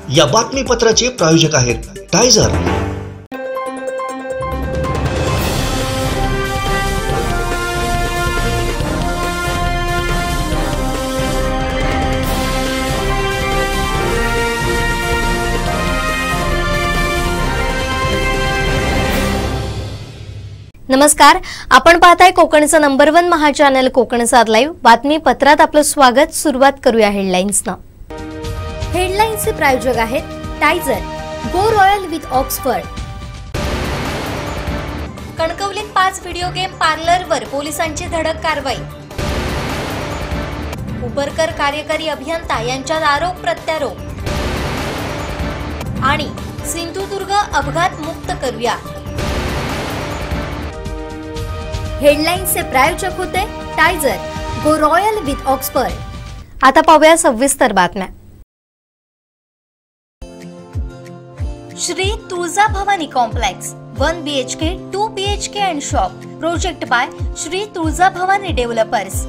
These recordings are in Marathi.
या बातमीपत्राचे प्रायोजक आहेत टायझर। नमस्कार, आपण पाहताय कोकणचं नंबर 1 महा चॅनल कोकणसाद लाईव्ह। बातमीपत्रात आपलं स्वागत। सुरुवात करूया हेडलाईन्सना। हेडलाईन्सचे प्रायोजक आहेत टायझर, गो रॉयल विथ ऑक्सफर्ड। कणकवलीत 5 व्हिडिओ गेम पार्लरवर पोलिसांची धडक कारवाई। उपरकर कार्यकारी अभियंता यांच्यात आरोप प्रत्यारोप। आणि सिंधुदुर्ग अपघात मुक्त करूया। हेडलाईन्सचे प्रायोजक होते टायझर, गो रॉयल विथ ऑक्सफर्ड। आता पाहूया सविस्तर बातम्या। Shri Tuljabhavani complex 1 BHK 2 BHK and shop project by Shri Tuljabhavani developers,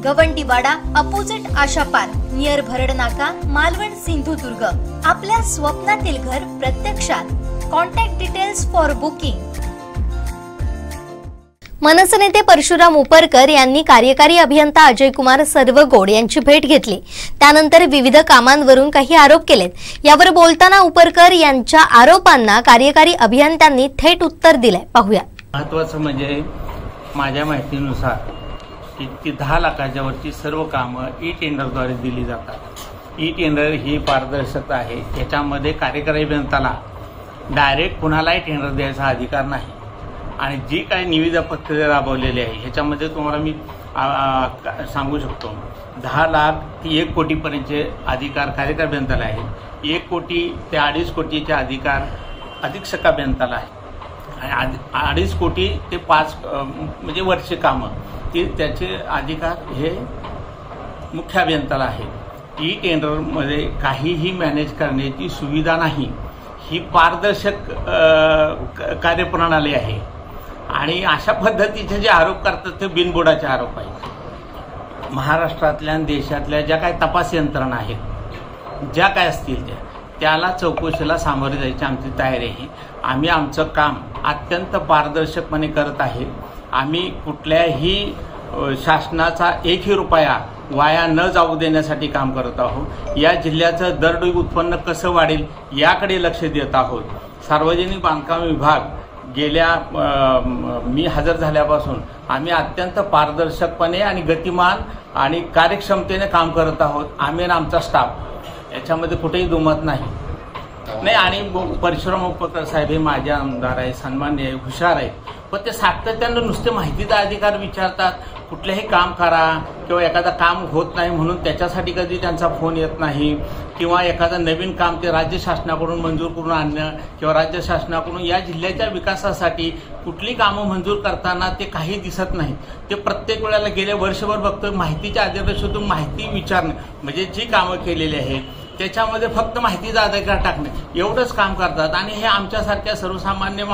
Gavandiwada opposite Asha park near Bharadnaka, Malvan, Sindhudurg. आपल्या स्वप्नातील घर प्रत्यक्षात। Contact details for booking. MNS नेते परशुराम उपरकर यांनी कार्यकारी अभियंता अजय कुमार सर्वगोड यांची भेट घेतली। त्यानंतर विविध कामांवरून काही आरोप केलेत। यावर बोलताना उपरकर यांच्या आरोपांना कार्यकारी अभियंत्यांनी थेट उत्तर दिले। पाहूया। महत्त्वाचं म्हणजे माझ्या माहितीनुसार की 10 लाखाच्या वरची सर्व कामं ई टेंडरद्वारे दिली जातात। ई टेंडर ही पारदर्शकता आहे। याच्यामध्ये कार्यकारी अभियंत्याला डायरेक्ट कुणालाही टेंडर द्यायचा अधिकार नाही। आणि जी काही निविदा पत्रे राबवलेली आहे ह्याच्यामध्ये तुम्हाला मी सांगू शकतो 10 लाख ते 1 कोटीपर्यंतचे अधिकार कार्यकारी अभियंत्याला आहे। 1 कोटी ते 2.5 कोटीचे अधिकार अधीक्षक अभियंत्याला आहे। आणि 2.5 कोटी ते 5 म्हणजे वर्षे कामं ते त्याचे अधिकार हे मुख्य अभियंत्याला आहे। ई टेंडरमध्ये काहीही मॅनेज करण्याची सुविधा नाही। ही पारदर्शक कार्यप्रणाली आहे। आणि अशा पद्धतीचे जे आरोप करतात ते बिनबुडाचे आरोप आहेत। महाराष्ट्रातल्या देशातल्या ज्या काही तपास यंत्रणा आहेत ज्या काय असतील त्याला चौकशीला सामोरे जायची आमची तयारी आहे। आम्ही आमचं काम अत्यंत पारदर्शकपणे करत आहे। आम्ही कुठल्याही शासनाचा 1ही रुपया वाया न जाऊ देण्यासाठी काम करत आहोत। या जिल्ह्याचं दरडोई उत्पन्न कसं वाढेल याकडे लक्ष देत आहोत। सार्वजनिक बांधकाम विभाग गेल्या मी हजर झाल्यापासून आम्ही अत्यंत पारदर्शकपणे आणि गतिमान आणि कार्यक्षमतेने काम करत आहोत। आम्ही आणि आमचा स्टाफ याच्यामध्ये कुठेही दुमत नाही। आणि परशुराम उपकर साहेब हे माझे आमदार आहे, सन्मान्य आहे, हुशार आहे। पण ते सातत्यानं नुसते माहितीचा अधिकार विचारतात। कुठलेही काम करा किंवा एखादा काम होत नाही म्हणून त्याच्यासाठी कधी त्यांचा फोन येत नाही किंवा एखादं नवीन काम ते राज्य शासनाकडून मंजूर करून आणणं किंवा राज्य शासनाकडून या जिल्ह्याच्या विकासासाठी कुठली कामं मंजूर करताना ते काही दिसत नाही। ते प्रत्येक वेळेला गेले वर्षभर बघतोय माहितीच्या अधिकारातून माहिती विचारणं म्हणजे जी कामं केलेली आहेत त्याच्यामध्ये फक्त माहितीचा अधिकार टाकणे एवढंच काम करतात। आणि हे आमच्यासारख्या सर्वसामान्य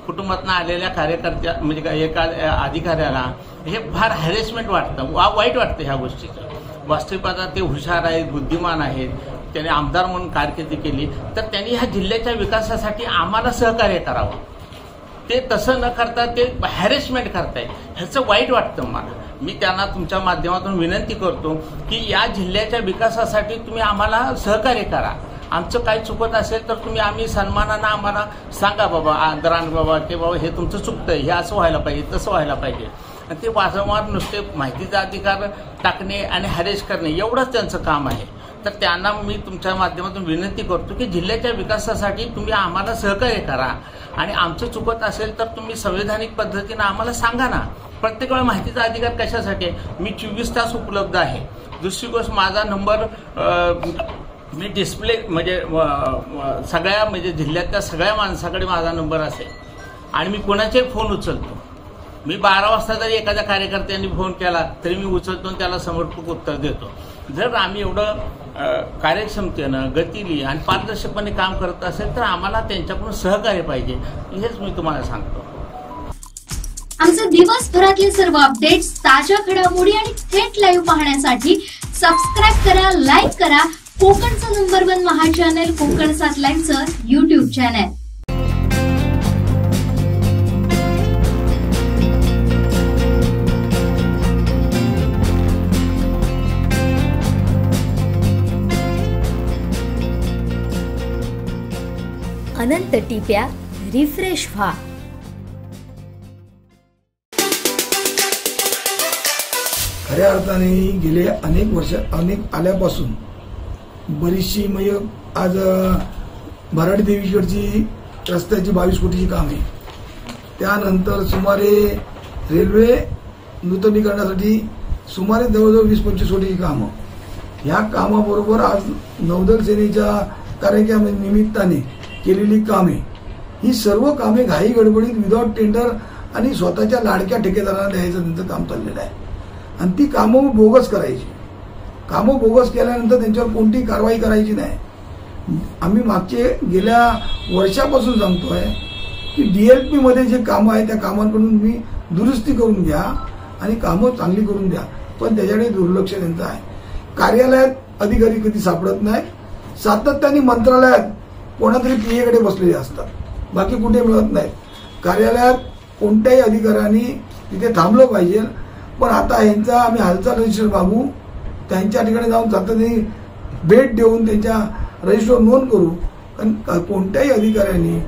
कुटुंबातून आलेल्या कार्यकर्त्या म्हणजे एका अधिकाऱ्याला हे फार हॅरेसमेंट वाटतं, वाईट वाटतं ह्या गोष्टीचं। वास्तविकता ते हुशार आहेत, बुद्धिमान आहेत, त्याने आमदार म्हणून कारकिर्दी केली तर त्यांनी ह्या जिल्ह्याच्या विकासासाठी आम्हाला सहकार्य करावं। ते तसं न करता ते हॅरेसमेंट करतायत, ह्याचं वाईट वाटतं मला। मी त्यांना तुमच्या माध्यमातून विनंती करतो की या जिल्ह्याच्या विकासासाठी तुम्ही आम्हाला सहकार्य करा। आमचं काही चुकत असेल तर तुम्ही आम्ही सन्मानानं आम्हाला सांगा बाबा आदरान बाबा की बाबा हे तुमचं चुकतंय, हे असं व्हायला पाहिजे, तसं व्हायला पाहिजे। ते वारंवार नुसते माहितीचा अधिकार टाकणे आणि हॅरेस करणे एवढंच त्यांचं काम आहे। तर त्यांना मी तुमच्या माध्यमातून विनंती करतो की जिल्ह्याच्या विकासासाठी तुम्ही आम्हाला सहकार्य करा आणि आमचं चुकत असेल तर तुम्ही संवैधानिक पद्धतीनं आम्हाला सांगा ना। प्रत्येक वेळा माहितीचा अधिकार कशासाठी आहे? मी 24 तास उपलब्ध आहे। दुसरी गोष्ट माझा नंबर मी डिस्प्ले म्हणजे सगळ्या म्हणजे जिल्ह्यातल्या सगळ्या माणसाकडे माझा नंबर असेल आणि मी कोणाचाही फोन उचलतो। मी 12 वाजता जरी एखाद्या कार्यकर्त्यांनी फोन केला तरी मी उचलतो आणि त्याला समर्पक उत्तर देतो। जर आम्ही एवढं कार्यक्षमतेनं गतीने आणि पारदर्शकपणे काम करत असेल तर आम्हाला त्यांच्याकडून सहकार्य पाहिजे, हेच मी तुम्हाला सांगतो। आमचे दिवसभरातले सर्व अपडेट्स, ताज्या घडामोडी आणि थेट लाईव्ह पाहण्यासाठी सबस्क्राइब करा, लाईक करा, कोकणचं नंबर 1 महा चॅनल कोकण सातलाईनचं YouTube चॅनल. अनंत टिप्या रिफ्रेश व्हा. खऱ्या अर्थाने गेले अनेक वर्ष आल्यापासून बरीचशी म्हणजे आज भराडी देवीकडची रस्त्याची 22 कोटीची कामे, त्यानंतर सुमारे रेल्वे नूतनीकरणासाठी सुमारे जवळजवळ 20-25 कोटीची कामं. ह्या कामाबरोबर आज नौदल सेनेच्या कार्यक्रमानिमित्ताने केलेली कामे, ही सर्व कामे घाई गडबडीत विदाउट टेंडर आणि स्वतःच्या लाडक्या ठेकेदारांना द्यायचं त्यांचं काम चाललेलं आहे. आणि ती कामं बोगस करायची. कामं बोगस केल्यानंतर त्यांच्यावर कोणतीही कारवाई करायची नाही. आम्ही गेल्या वर्षापासून सांगतोय की DLP मध्ये जे कामं आहे त्या कामांकडून तुम्ही दुरुस्ती करून घ्या आणि कामं चांगली करून द्या. पण त्याच्याकडे दुर्लक्ष त्यांचं आहे. कार्यालयात अधिकारी कधी सापडत नाही. सातत्याने मंत्रालयात कोणातरी PA कडे बसलेले असतात, बाकी कुठे मिळत नाहीत. कार्यालयात कोणत्याही अधिकाऱ्यांनी तिथे थांबलं पाहिजे. पण आता यांचा आम्ही हालचाल रजिस्टर मागू, त्यांच्या ठिकाणी जाऊन सातत्याने भेट देऊन त्यांच्या रजिस्टर नोंद करू. कारण कोणत्याही अधिकाऱ्यांनी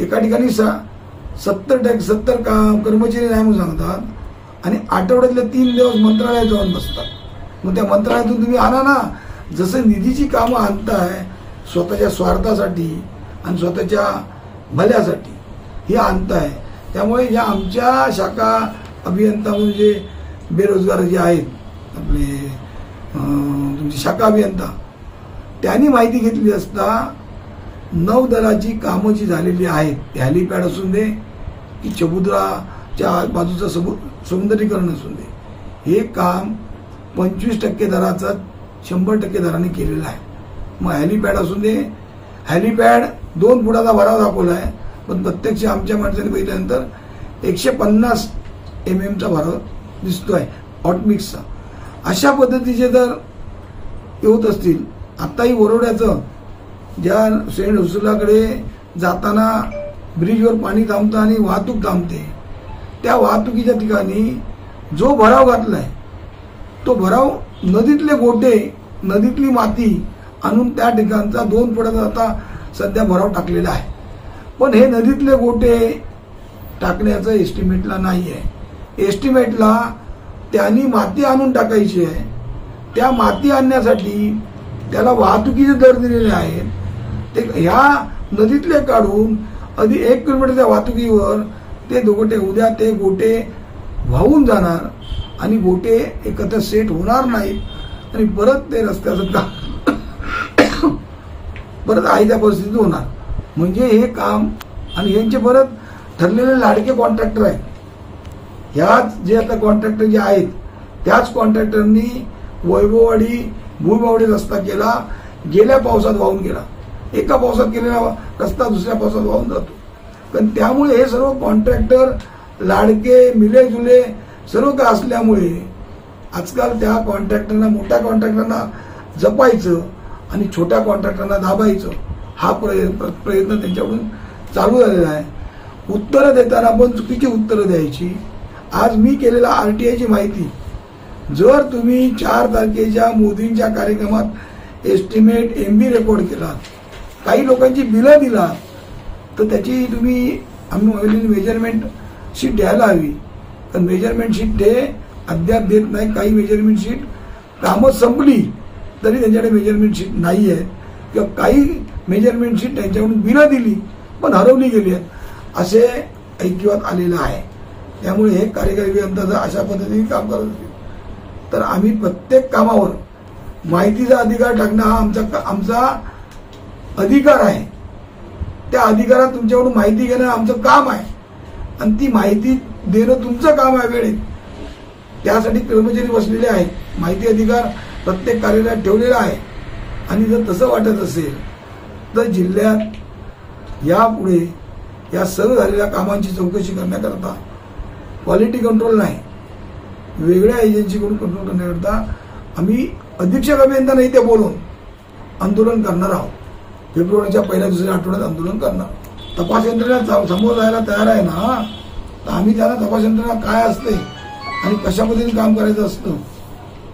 एका ठिकाणी 70 कर्मचारी नाही म्हणून सांगतात आणि आठवड्यातले 3 दिवस मंत्रालयात जाऊन बसतात. मग त्या मंत्रालयातून तुम्ही आणा ना. जसं निधीची कामं आणताय स्वतःच्या स्वार्थासाठी आणि स्वतःच्या भल्यासाठी ही आणताय. त्यामुळे या आमच्या शाखा अभियंता म्हणजे बेरोजगार जे आहेत आपले तुमचे शाखा अभियंता, त्यांनी माहिती घेतली असता नौदलाची कामं जी झालेली आहेत, हेलिपॅड असून दे की समुद्राच्या बाजूचं सौंदर्यीकरण असून दे, हे काम 25% दराचं 100% दराने केलेलं आहे. मग हेलिपॅड असून दे, हेलिपॅड 2 फुटाचा भराव दाखवला आहे, पण प्रत्यक्ष आमच्या माणसाने बघितल्यानंतर 150 mm भराव दिसतोय हॉटमिक्सचा. अशा पद्धतीचे जर होत असतील, आताही वरोड्याचं ज्या सेंट हुसुलाकडे जाताना ब्रिजवर पाणी थांबतं आणि वाहतूक थांबते, त्या वाहतुकीच्या ठिकाणी जो भराव घातलाय तो भराव नदीतले गोटे, नदीतली माती आणून त्या ठिकाणचा 2 फुटाचा आता सध्या भराव टाकलेला आहे. पण हे नदीतले गोटे टाकण्याचं एस्टिमेटला नाही आहे. एस्टिमेटला त्यांनी माती आणून टाकायची आहे. त्या माती आणण्यासाठी त्याला वाहतुकीचे दर दिलेले आहेत. ते ह्या नदीतले काढून 1 किलोमीटरच्या वाहतुकीवर ते गोटे, उद्या ते गोटे वाहून जाणार आणि गोटे एकत्र सेट होणार नाहीत आणि परत ते रस्त्याचं काम परत आयत्या परिस्थितीत होणार. म्हणजे हे काम आणि यांचे परत ठरलेले लाडके कॉन्ट्रॅक्टर आहेत. ह्याच जे आता कॉन्ट्रॅक्टर जे आहेत त्याच कॉन्ट्रॅक्टरनी वैभववाडी भुईबावडी रस्ता केला, गेल्या पावसात वाहून गेला. एका पावसात केलेला रस्ता दुसऱ्या पावसात वाहून जातो. पण त्यामुळे हे सर्व कॉन्ट्रॅक्टर लाडके मिलेजुले सर्व काय असल्यामुळे आजकाल त्या कॉन्ट्रॅक्टरना, मोठ्या कॉन्ट्रॅक्टरना जपायचं आणि छोट्या कॉन्ट्रॅक्टरना दाबायचं, हा प्रयत्न त्यांच्याकडून चालू झालेला आहे. उत्तरं देताना पण चुकीची उत्तरं द्यायची. आज मी केलेला RTIची माहिती जर तुम्ही 4 तारखेच्या मोदींच्या कार्यक्रमात एस्टिमेट MB रेकॉर्ड केला, काही लोकांची बिलं दिला, तर त्याची तुम्ही आम्ही मेजरमेंट शीट द्यायला हवी. पण मेजरमेंट शीट ते अद्याप देत नाही. काही मेजरमेंट शीट कामं संपली तरी त्यांच्याकडे मेजरमेंट शीट नाही आहे, किंवा काही मेजरमेंट शीट त्यांच्याकडून बिलं दिली पण हरवली गेली आहेत, असे ऐकिवात आलेलं आहे. त्यामुळे हे कार्यकारी अभियंता जर अशा पद्धतीने काम करत असतील तर आम्ही प्रत्येक कामावर माहितीचा अधिकार टाकणं हा आमचा अधिकार आहे. त्या अधिकारात तुमच्याकडून माहिती घेणं आमचं काम आहे आणि ती माहिती देणं तुमचं काम आहे वेळेत. त्यासाठी कर्मचारी बसलेले आहेत. माहिती अधिकार प्रत्येक कार्यालयात ठेवलेला आहे. आणि जर तसं वाटत असेल तर जिल्ह्यात यापुढे या सर्व झालेल्या कामांची चौकशी करण्याकरता क्वालिटी कंट्रोल नाही, वेगळ्या एजन्सीकडून कंट्रोल करण्याकरता आम्ही अधीक्षक अभियंता नाही ते बोलून आंदोलन करणार आहोत. फेब्रुवारीच्या पहिल्या दुसऱ्या आठवड्यात आंदोलन करणार. तपास यंत्रणा समोर जायला तयार आहे ना, तर आम्ही त्यांना तपास यंत्रणा काय असते आणि कशा पद्धतीने काम करायचं असतं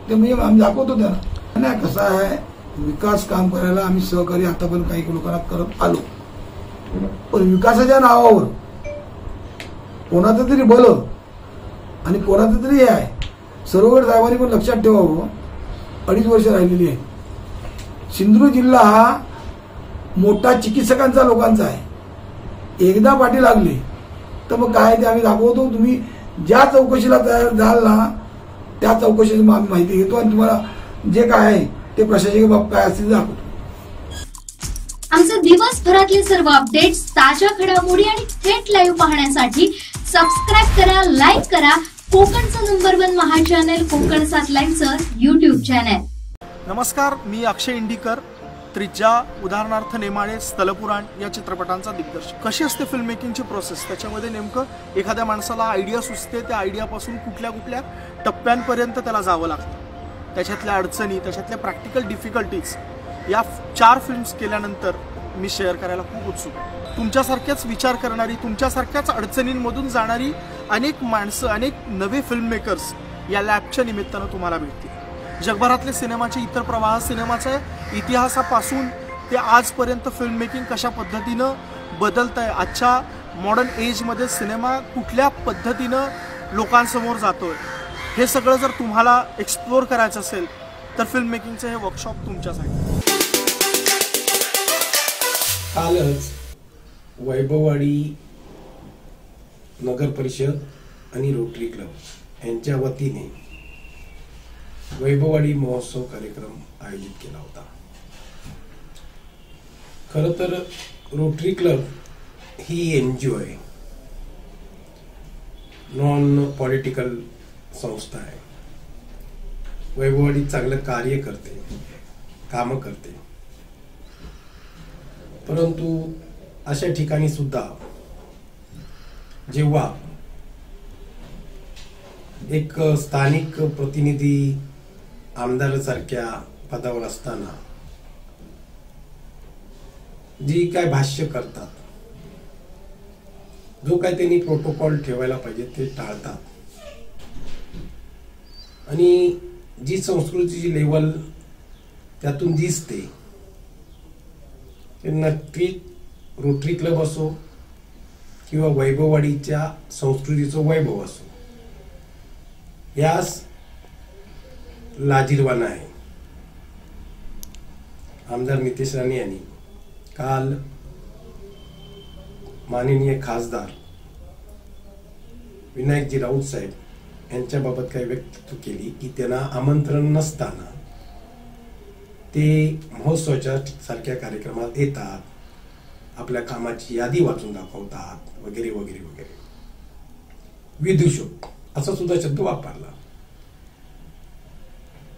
ते आम्ही दाखवतो त्यांना. नाही कसं आहे, विकास काम करायला आम्ही सहकार्य आतापर्यंत काही लोकांना करत आलो, पण विकासाच्या नावावर कोणाचं तरी बल आणि कोणाचं तरी हे आहे. सरोवर साहेबांनी पण लक्षात ठेवावं, 2.5 वर्ष राहिलेली आहे. सिंधुदुर्ग जिल्हा हा मोठा चिकित्सकांचा लोकांचा आहे. एकदा पाठी लागली तर मग काय ते आम्ही दाखवतो. तुम्ही ज्या चौकशीला तयार झाल ना त्या चौकशीची आम्ही माहिती घेतो आणि तुम्हाला जे काय आहे ते प्रशासकीय बाब काय असतील दाखवतो. आमचे दिवसभरातले सर्व अपडेट्स, ताज्या घडामोडी आणि थेट लाईव्ह पाहण्यासाठी सबस्क्राईब करा, लाईक करा कोकणचं नंबर 1 महा चॅनल कोकण 7 लाईनचं युट्यूब चॅनल. नमस्कार, मी अक्षय इंडीकर, त्रिज्या, उदाहरणार्थ नेमाळे, स्थलपुराण या चित्रपटांचा दिग्दर्शक. कशी असते फिल्म मेकिंगची प्रोसेस, त्याच्यामध्ये नेमकं एखाद्या माणसाला आयडिया सुचते, त्या आयडियापासून कुठल्या कुठल्या टप्प्यांपर्यंत त्याला जावं लागतं, त्याच्यातल्या अडचणी, त्याच्यातल्या प्रॅक्टिकल डिफिकल्टीज, या 4 फिल्म्स केल्यानंतर मी शेअर करायला खूप उत्सुक आहे. तुमच्यासारख्याच विचार करणारी, तुमच्यासारख्याच अडचणींमधून जाणारी अनेक माणसं, अनेक नवे फिल्म मेकर्स या लॅबच्या निमित्तानं तुम्हाला भेटतील. जगभरातले सिनेमाचे इतर प्रवाह, सिनेमाच्या इतिहासापासून ते आजपर्यंत फिल्म मेकिंग कशा पद्धतीनं बदलत आहे, आजच्या मॉडर्न एजमध्ये सिनेमा कुठल्या पद्धतीनं लोकांसमोर जातोय, हे सगळं जर तुम्हाला एक्सप्लोअर करायचं असेल तर फिल्म मेकिंगचं हे वर्कशॉप तुमच्यासाठी. कालच वैभववाडी नगर परिषद आणि रोटरी क्लब यांच्या वतीने वैभववाडी महोत्सव कार्यक्रम आयोजित केला होता. खरं तर रोटरी क्लब ही NGO आहे, नॉन पॉलिटिकल संस्था आहे. वैभववाडी चांगलं कार्य करते, कामं करते, परंतु अशा ठिकाणी सुद्धा जेव्हा एक स्थानिक प्रतिनिधी आमदारासारख्या पदावर असताना जी काय भाष्य करतात, जो काय त्यांनी प्रोटोकॉल ठेवायला पाहिजे ते टाळतात आणि जी संस्कृतीची लेवल त्यातून दिसते ते नक्की रोटरी क्लब असो किंवा वैभववाडीच्या संस्कृतीचं वैभव असो, यास लाजिरवाणा आहे. आमदार नितेश राणे यांनी काल माननीय खासदार विनायकजी राऊत साहेब यांच्याबाबत काही व्यक्तत्व केली की त्यांना आमंत्रण नसताना ते महोत्सवाच्या सारख्या कार्यक्रमात येतात, आपल्या कामाची यादी वाचून दाखवतात वगैरे वगैरे वगैरे. विदूषक असा सुद्धा शब्द वापरला.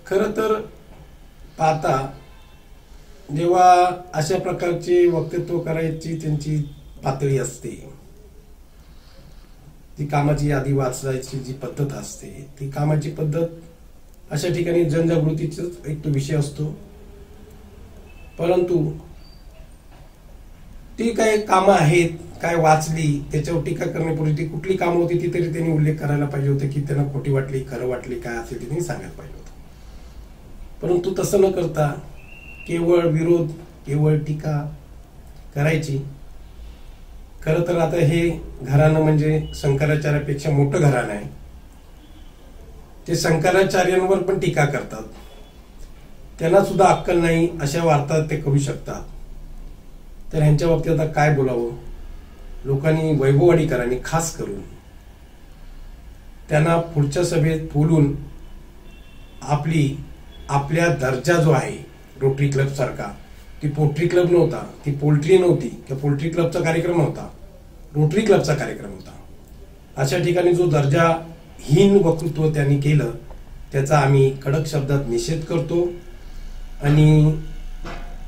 खरं तर पाहता जेव्हा अशा प्रकारचे वक्तव्य करायची त्यांची पातळी असते, ती कामाची यादी वाचायची जी पद्धत असते, ती कामाची पद्धत अशा ठिकाणी जनजागृतीचाच एक तो विषय असतो. परंतु ती काय कामं आहेत, काय वाचली, त्याच्यावर टीका करण्यापूर्वी ती कुठली कामं होती ती तरी त्यांनी उल्लेख करायला पाहिजे होते की त्यांना खोटी वाटली, खरं वाटली, काय असेल ते त्यांनी सांगायला पाहिजे होतं. परंतु तसं न करता केवळ विरोध, केवळ टीका करायची. खरं तर आता हे घराणं म्हणजे शंकराचार्यापेक्षा मोठं घराणं आहे. ते शंकराचार्यांवर पण टीका करतात, त्यांना सुद्धा अक्कल नाही अशा वार्ता ते करू शकतात. तर ह्यांच्या बाबतीत आता काय बोलावं. लोकांनी वैभववाडीकरांनी खास करून त्यांना पुढच्या सभेत बोलून आपल्या दर्जा जो आहे रोटरी क्लब सारखा, ती पोल्ट्री क्लब नव्हता, ती पोल्ट्री नव्हती किंवा पोल्ट्री क्लबचा कार्यक्रम नव्हता, रोटरी क्लबचा कार्यक्रम होता. अशा ठिकाणी जो दर्जाहीन वक्तृत्व त्यांनी केलं त्याचा आम्ही कडक शब्दात निषेध करतो. आणि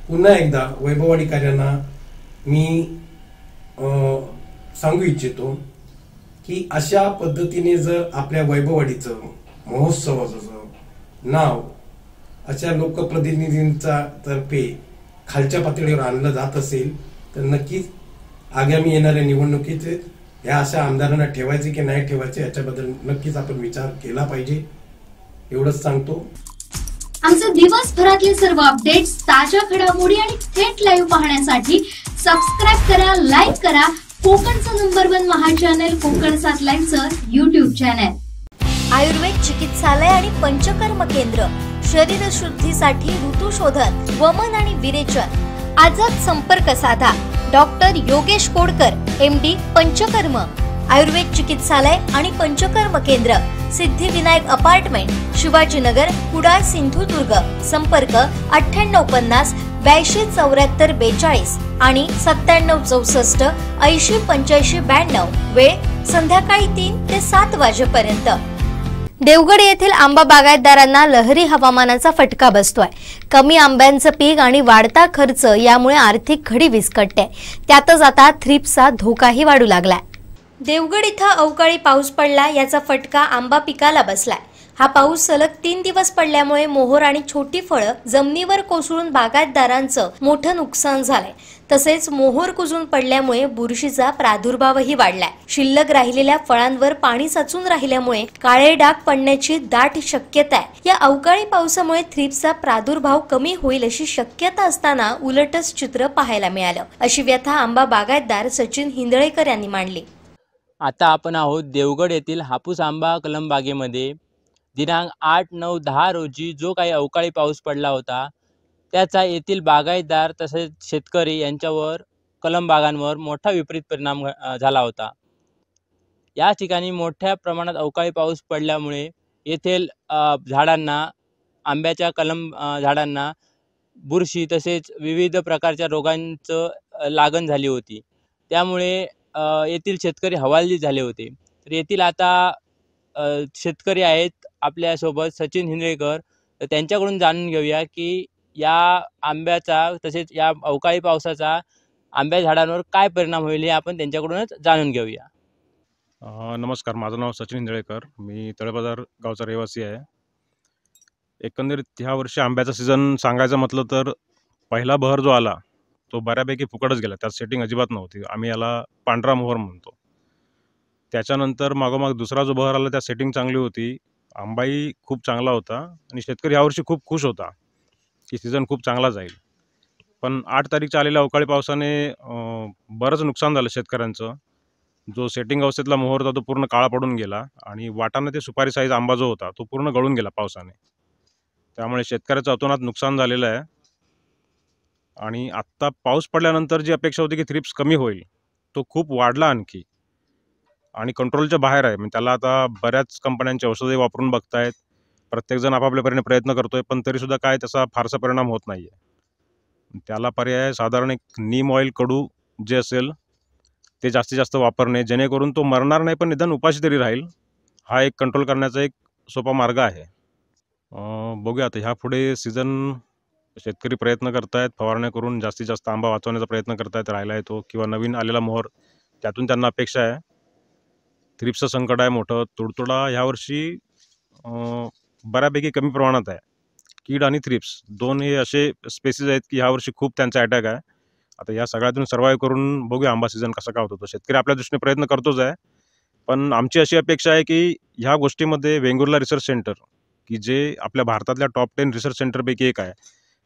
पुन्हा एकदा वैभववाडीकरांना मी सांगू इच्छितो की अशा पद्धतीने जर आपल्या वैभववाडीचं महोत्सवाचं नाव अशा लोकप्रतिनिधींच्या तर्फे खालच्या पातळीवर आणलं जात असेल तर नक्कीच आगामी येणाऱ्या निवडणुकीत ह्या अशा आमदारांना ठेवायचे की नाही ठेवायचे याच्याबद्दल नक्कीच आपण विचार केला पाहिजे, एवढंच सांगतो. आमचे दिवसभरातले सर्व अपडेट्स, ताज्या घडामोडी आणि थेट लाईव्ह पाहण्यासाठी सबस्क्राईब करा, लाईक करा कोकणचं नंबर 1 महा चॅनल कोकण 7 लाईनचं YouTube चॅनल. आयुर्वेद चिकित्सालय आणि पंचकर्म केंद्र, शरीर शुद्धीसाठी ऋतुशोधन, वमन आणि विरेचन. आजच संपर्क साधा. Doctor Yogesh Kodkar, MD, Panchakarma. आयुर्वेद चिकित्सालय आणि पंचकर्म केंद्र, सिद्धिविनायक अपार्टमेंट, शिवाजीनगर, कुडाळ, सिंधुदुर्ग. संपर्क 9850 82 74 42 आणि 97 64 80 85 92. वेळ संध्याकाळी 3 ते 7 वाजेपर्यंत. देवगड येथील आंबा बागायतदारांना लहरी हवामानाचा फटका बसतोय. कमी आंब्यांचं पीक आणि वाढता खर्च यामुळे आर्थिक घडी विस्कटते. त्यातच आता थ्रिप्सचा धोकाही वाढू लागलाय. देवगड इथं अवकाळी पाऊस पडला, याचा फटका आंबा पिकाला बसलाय. हा पाऊस सलग 3 दिवस पडल्यामुळे मोहोर आणि छोटी फळं जमिनीवर कोसळून बागायतदारांचं मोठं नुकसान झालंय. तसेच मोहोर कुजून पडल्यामुळे बुरशीचा प्रादुर्भावही वाढलाय. शिल्लक राहिलेल्या फळांवर पाणी साचून राहिल्यामुळे काळे डाग पडण्याची दाट शक्यता आहे. या अवकाळी पावसामुळे थ्रिप्सचा प्रादुर्भाव कमी होईल अशी शक्यता असताना उलटच चित्र पाहायला मिळालं, अशी व्यथा आंबा बागायतदार सचिन हिंदळेकर यांनी मांडली. आता आपण आहोत देवगड येथील हापूस आंबा कलम बागेमध्ये. दिनांक 8, 9, 10 रोजी जो काही अवकाळी पाऊस पडला होता त्याचा येथील बागायतदार तसेच शेतकरी यांच्यावर कलम बागांवर मोठा विपरीत परिणाम झाला होता. या ठिकाणी मोठ्या प्रमाणात अवकाळी पाऊस पडल्यामुळे येथील झाडांना, आंब्याच्या कलम झाडांना बुरशी तसेच विविध प्रकारच्या रोगांचं लागण झाली होती. त्यामुळे येथील शेतकरी हवालदिल झाले होते. तर येथील आता शेतकरी आहेत आपल्यासोबत सचिन हिंदळेकर. तर त्यांच्याकडून जाणून घेऊया की या आंब्याचा तसेच या अवकाळी पावसाचा आंब्या झाडांवर काय परिणाम होईल हे आपण त्यांच्याकडूनच जाणून घेऊया. नमस्कार, माझं नाव सचिन हिंदळेकर. मी तळेबाजार गावचा रहिवासी आहे. एकंदरीत ह्या वर्षी आंब्याचा सीझन सांगायचं म्हटलं तर पहिला बहर जो आला तो बऱ्यापैकी फुकटच गेला. त्यात सेटिंग अजिबात नव्हती. आम्ही याला पांढरा मोहर म्हणतो. त्याच्यानंतर मागोमाग दुसरा जो बहर आला त्यात सेटिंग चांगली होती, आंबाही खूप चांगला होता आणि शेतकरी यावर्षी खूप खुश होता की सीझन खूप चांगला जाईल. पण 8 तारीखच्या आलेल्या अवकाळी पावसाने बरंच नुकसान झालं शेतकऱ्यांचं. जो सेटिंग अवस्थेतला मोहर होता तो पूर्ण काळा पडून गेला आणि वाटाणा ते सुपारी साईज आंबा जो होता तो पूर्ण गळून गेला पावसाने. त्यामुळे शेतकऱ्याचं अतोनात नुकसान झालेलं आहे. आणि आत्ता पाऊस पडल्यानंतर जी अपेक्षा होती की थ्रिप्स कमी होईल तो खूप वाढला आणखी आणि कंट्रोलच्या बाहेर आहे. म्हणजे त्याला आता बऱ्याच कंपन्यांची औषधे वापरून बघतायत, प्रत्येकजण आपापल्यापरीने प्रयत्न करतोय, पण तरीसुद्धा काय त्याचा फारसा परिणाम होत नाही आहे. त्याला पर्याय साधारण एक नीम ऑइल कडू जे असेल ते जास्तीत जास्त वापरणे, जेणेकरून तो मरणार नाही पण निदान उपाशी तरी राहील. हा एक कंट्रोल करण्याचा एक सोपा मार्ग आहे. बघूया आता ह्या पुढे सीझन शेतकरी प्रयत्न करतायत, फवारण्या करून जास्तीत जास्त आंबा वाचवण्याचा प्रयत्न करतायत. राहिला आहे तो किंवा नवीन आलेला मोहर त्यातून त्यांना अपेक्षा आहे. थ्रिप्सचं संकट आहे मोठं. तुडतुडा ह्यावर्षी बऱ्यापैकी कमी प्रमाणात आहे. कीड आणि थ्रिप्स दोन हे असे स्पेसिस आहेत की ह्यावर्षी खूप त्यांचा अटॅक आहे. आता या सगळ्यातून सर्वाईव्ह करून बघूया आंबा सीझन कसा काय होतो. शेतकरी आपल्या दृष्टीने प्रयत्न करतोच आहे, पण आमची अशी अपेक्षा आहे की ह्या गोष्टीमध्ये वेंगुर्ला रिसर्च सेंटर की जे आपल्या भारतातल्या टॉप 10 रिसर्च सेंटरपैकी एक आहे,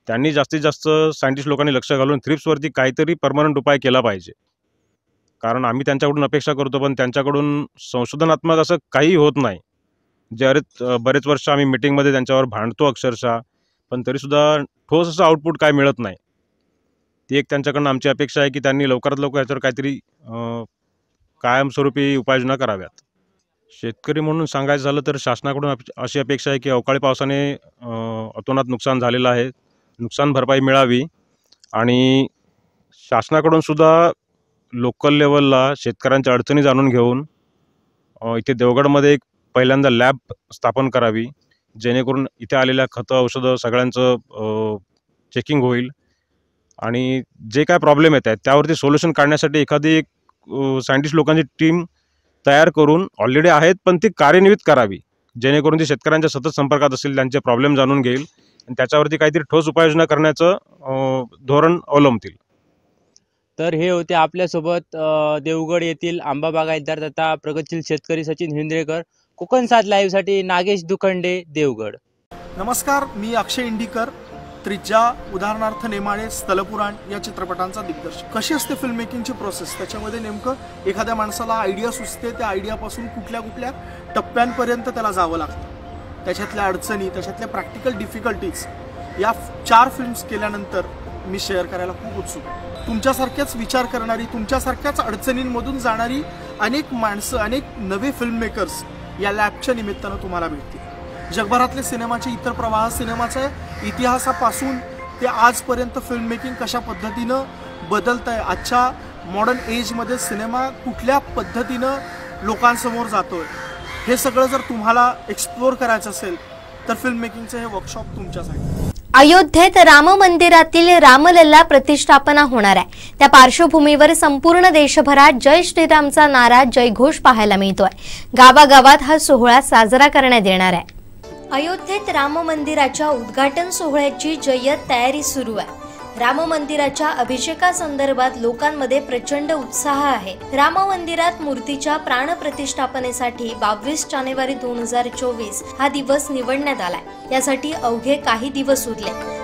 त्यांनी जास्तीत जास्त सायंटिस्ट लोकांनी लक्ष घालून थ्रिप्सवरती काहीतरी परमनंट उपाय केला पाहिजे. कारण आम्ही त्यांच्याकडून अपेक्षा करतो पण त्यांच्याकडून संशोधनात्मक असं काही होत नाही. बरेच वर्ष आम्ही मिटिंगमध्ये त्यांच्यावर भांडतो अक्षरशः, पण तरीसुद्धा ठोस असं आउटपुट काय मिळत नाही. ती एक त्यांच्याकडून आमची अपेक्षा आहे की त्यांनी लवकरात लवकर याच्यावर काहीतरी कायमस्वरूपी उपाययोजना कराव्यात. शेतकरी म्हणून सांगायचं झालं तर शासनाकडून अशी अपेक्षा आहे की अवकाळी पावसाने अतोनात नुकसान झालेलं आहे, नुकसान भरपाई मिळावी आणि शासनाकडून सुद्धा लोकल लेवलला शेतकऱ्यांच्या अडचणी जाणून घेऊन इथे देवगडमध्ये एक पहिल्यांदा लॅब स्थापन करावी, जेणेकरून इथे आलेल्या खतं औषधं सगळ्यांचं चेकिंग होईल आणि जे काय प्रॉब्लेम येत आहेत त्यावरती सोल्युशन काढण्यासाठी एखादी एक सायंटिस्ट लोकांची टीम तयार करून ऑलरेडी आहेत पण ती कार्यान्वित करावी, जेणेकरून ती शेतकऱ्यांच्या सतत संपर्कात असेल, त्यांचे प्रॉब्लेम जाणून घेईल आणि त्याच्यावरती काहीतरी ठोस उपाययोजना करण्याचं धोरण अवलंबतील. तर हे होते आपल्यासोबत देवगड येथील आंबा बागायतदार तथा प्रगतशील शेतकरी सचिन हिंद्रेकर. कोकण 7 लाईव्हसाठी नागेश दुखंडे, देवगड. नमस्कार, मी अक्षय इंडिकर, त्रिज्या, उदाहरणार्थ नेमाळे, स्थलपुराण या चित्रपटांचा दिग्दर्शक. कशी असते फिल्म मेकिंगची प्रोसेस, त्याच्यामध्ये नेमकं एखाद्या माणसाला आयडिया सुचते, त्या आयडियापासून कुठल्या कुठल्या टप्प्यांपर्यंत त्याला जावं लागतं, त्याच्यातल्या अडचणी, त्याच्यातल्या प्रॅक्टिकल डिफिकल्टीज, या 4 फिल्म्स केल्यानंतर मी शेअर करायला खूप उत्सुक आहे. तुमच्यासारख्याच विचार करणारी, तुमच्यासारख्याच अडचणींमधून जाणारी अनेक माणसं, अनेक नवे फिल्म मेकर्स या लॅबच्या निमित्तानं तुम्हाला भेटतील. जगभरातले सिनेमाचे इतर प्रवाह, सिनेमाच्या इतिहासापासून ते आजपर्यंत फिल्म मेकिंग कशा पद्धतीनं बदलत आहे, आजच्या मॉडर्न एजमध्ये सिनेमा कुठल्या पद्धतीनं लोकांसमोर जातोय, हे सगळं जर तुम्हाला एक्सप्लोअर करायचं असेल तर फिल्म मेकिंगचं हे वर्कशॉप तुमच्यासाठी. अयोध्येत राम मंदिरातील रामलल्ला प्रतिष्ठापना होणार आहे. त्या पार्श्वभूमीवर संपूर्ण देशभरात जय श्रीरामचा नारा जयघोष पाहायला मिळतोय. गावागावात हा सोहळा साजरा करण्यात येणार आहे. अयोध्येत राम मंदिराच्या उद्घाटन सोहळ्याची जय्यत तयारी सुरू आहे. राम मंदिराच्या अभिषेकासंदर्भात लोकांमध्ये प्रचंड उत्साह आहे. राम मंदिरात मूर्तीच्या प्राणप्रतिष्ठापनेसाठी 22 जानेवारी 2024 हा दिवस निवडण्यात आलाय. यासाठी अवघे काही दिवस उरले.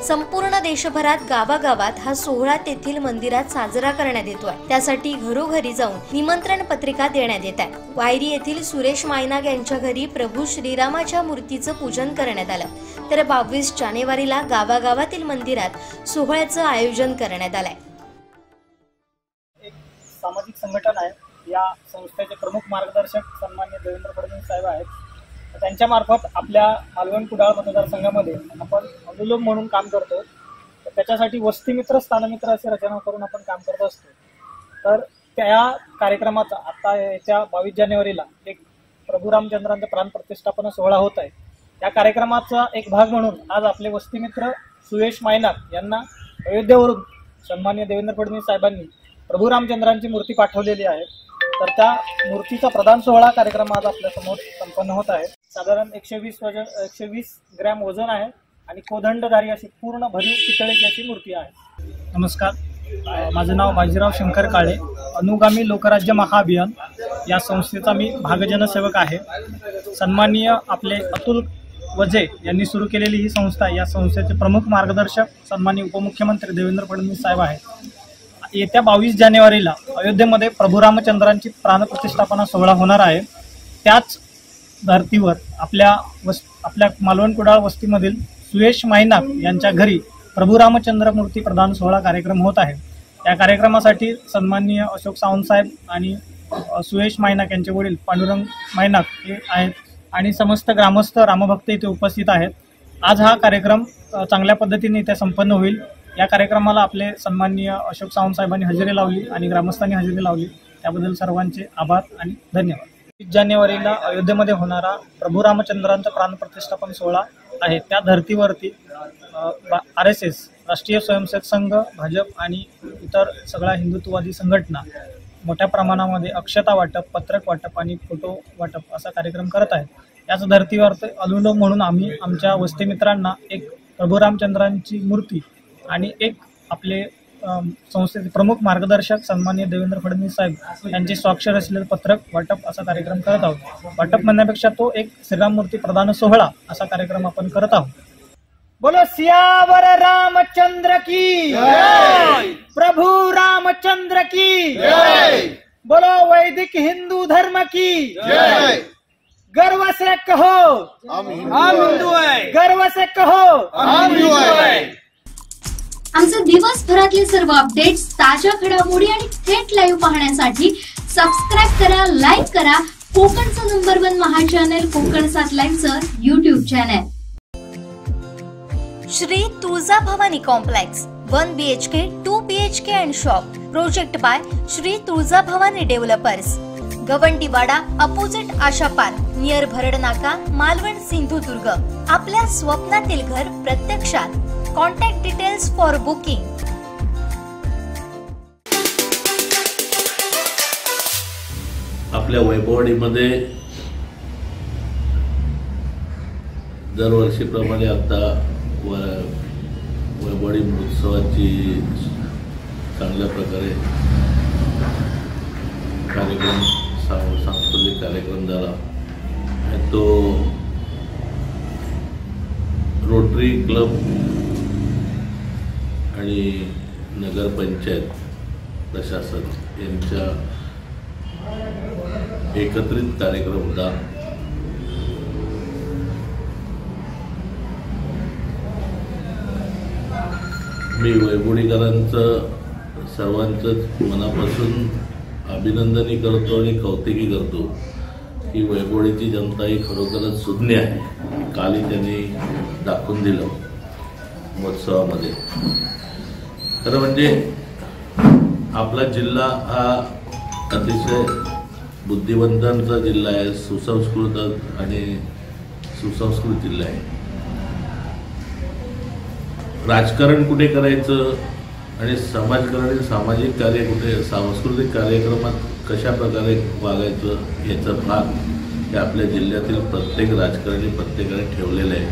संपूर्ण देशभरात गावागावात हा सोहळा तेथील मंदिरात साजरा करण्यात येतोय. त्यासाठी घरोघरी जाऊन निमंत्रण पत्रिका देण्यात येत आहे. वायरी येथील सुरेश मायनाग यांच्या घरी प्रभू श्रीरामाच्या मूर्तीचं पूजन करण्यात आलं. तर 22 जानेवारीला गावागावातील मंदिरात सोहळ्याचं आयोजन करण्यात आलंय. एक सामाजिक संघटन आहे. या संस्थेचे प्रमुख मार्गदर्शक सन्माननीय देवेंद्र फडणवीस साहेब आहेत. त्यांच्या मार्फत आपल्या मालवण कुडाळ मतदारसंघामध्ये आपण अनुलोम म्हणून काम करतो. त्याच्यासाठी वस्तीमित्र, स्थानमित्र अशी रचना करून आपण काम करत असतो. तर त्या कार्यक्रमाचा आता येत्या 22 जानेवारीला एक प्रभू रामचंद्रांचा प्राणप्रतिष्ठापना सोहळा होत आहे. त्या कार्यक्रमाचा एक भाग म्हणून आज आपले वस्तीमित्र सुरेश मायनाक यांना अयोध्येवरून सन्माननीय देवेंद्र फडणवीस साहेबांनी प्रभू रामचंद्रांची मूर्ती पाठवलेली आहे. तर त्या मूर्तीचा प्रदान सोहळा कार्यक्रम आज आपल्यासमोर संपन्न होत आहे. साधारण 120 ग्रॅम वजन आहे आणि कोदंडधारी अशी पूर्ण भरीव पितळेची अशी मूर्ती आहे. नमस्कार, माझं नाव बाजीराव शंकर काळे, अनुगामी लोकराज्य महाअभियान या संस्थेचा मी भागजनसेवक आहे. सन्माननीय आपले अतुल वजे यांनी सुरू केलेली ही संस्था, या संस्थेचे प्रमुख मार्गदर्शक सन्माननीय उपमुख्यमंत्री देवेंद्र फडणवीस साहेब आहेत. येत्या 22 जानेवारीला अयोध्येमध्ये प्रभू रामचंद्रांची प्राणप्रतिष्ठापना सोहळा होणार आहे. त्याच धर्तीवर आपल्या मालवण कुडाळ वस्तीमधील सुरेश मायनाक यांच्या घरी प्रभू रामचंद्र मूर्ती प्रदान सोहळा कार्यक्रम होत आहे. या कार्यक्रमासाठी सन्माननीय अशोक सावंत साहेब आणि सुरेश मायनाक यांचे वडील पांडुरंग मायनाक हे आहेत आणि समस्त ग्रामस्थ रामभक्त इथे उपस्थित आहेत. आज हा कार्यक्रम चांगल्या पद्धतीने इथे संपन्न होईल. या कार्यक्रमाला आपले सन्माननीय अशोक सावंत साहेबांनी हजेरी लावली आणि ग्रामस्थांनी हजेरी लावली, त्याबद्दल सर्वांचे आभार आणि धन्यवाद. 20 जानेवारीला अयोध्येमध्ये होणारा प्रभू रामचंद्रांचा प्राणप्रतिष्ठापन सोहळा आहे. त्या धर्तीवरती RSS, राष्ट्रीय स्वयंसेवक संघ, भाजप आणि इतर सगळ्या हिंदुत्ववादी संघटना मोठ्या प्रमाणामध्ये अक्षता वाटप, पत्रक वाटप आणि फोटो वाटप असा कार्यक्रम करत आहेत. याच धर्तीवर अनुलोम म्हणून आम्ही आमच्या वस्तीमित्रांना एक प्रभू रामचंद्रांची मूर्ती आणि एक आपले संस्थेचे प्रमुख मार्गदर्शक सन्माननीय देवेंद्र फडणवीस साहेब यांचे स्वाक्षर असलेले पत्रक वाटप असा कार्यक्रम करत आहोत. वाटप म्हणण्यापेक्षा तो एक श्रीराम मूर्ती प्रदान सोहळा असा कार्यक्रम आपण करत आहोत. बोलो सियावर रामचंद्र की जय, प्रभु रामचंद्र की जय, बोलो वैदिक हिंदू धर्म की जय. गर्व से कहो हम हिंदू है, गर्व से कहो हम हिंदू है. आमचे दिवसभरातले सर्व अपडेट्स, ताज्या घडामोडी आणि थेट लाईव्ह पाहण्यासाठी सबस्क्राईब करा, लाईक करा कोकणचं नंबर 1 महा चॅनल कोकण 7 लाईव्हचं YouTube channel. Shri Tuljabhavani complex 1 BHK 2 BHK and shop. Project by Shri Tuljabhavani developers. Gavandiwada opposite Asha park near Bharad Naka, Malvan, Sindhudurg. आपल्या स्वप्नातील घर प्रत्यक्षात. Contact details for booking. आपल्या वैभववाडीमध्ये दरवर्षीप्रमाणे आता वैभववाडी महोत्सवाची चांगल्या प्रकारे कार्यक्रम सांस्कृतिक कार्यक्रम झाला. तो रोटरी क्लब आणि नगरपंचायत प्रशासन यांच्या एकत्रित कार्यक्रम होता. मी वैभवडीकरांचं सर्वांचंच मनापासून अभिनंदनही करतो आणि कौतुकही करतो की वैभवडीची जनता ही खरोखरच सुज्ञ आहे. कालही त्यांनी दाखवून दिलं महोत्सवामध्ये. खरं म्हणजे आपला जिल्हा हा अतिशय बुद्धिवंतांचा जिल्हा आहे, सुसंस्कृत आणि सुसंस्कृत जिल्हा आहे. राजकारण कुठे करायचं आणि समाजकारण आणि सामाजिक कार्य कुठे, सांस्कृतिक कार्यक्रमात कशा प्रकारे वागायचं याचा भाग हे आपल्या जिल्ह्यातील प्रत्येक राजकारणी प्रत्येकाने ठेवलेलं आहे.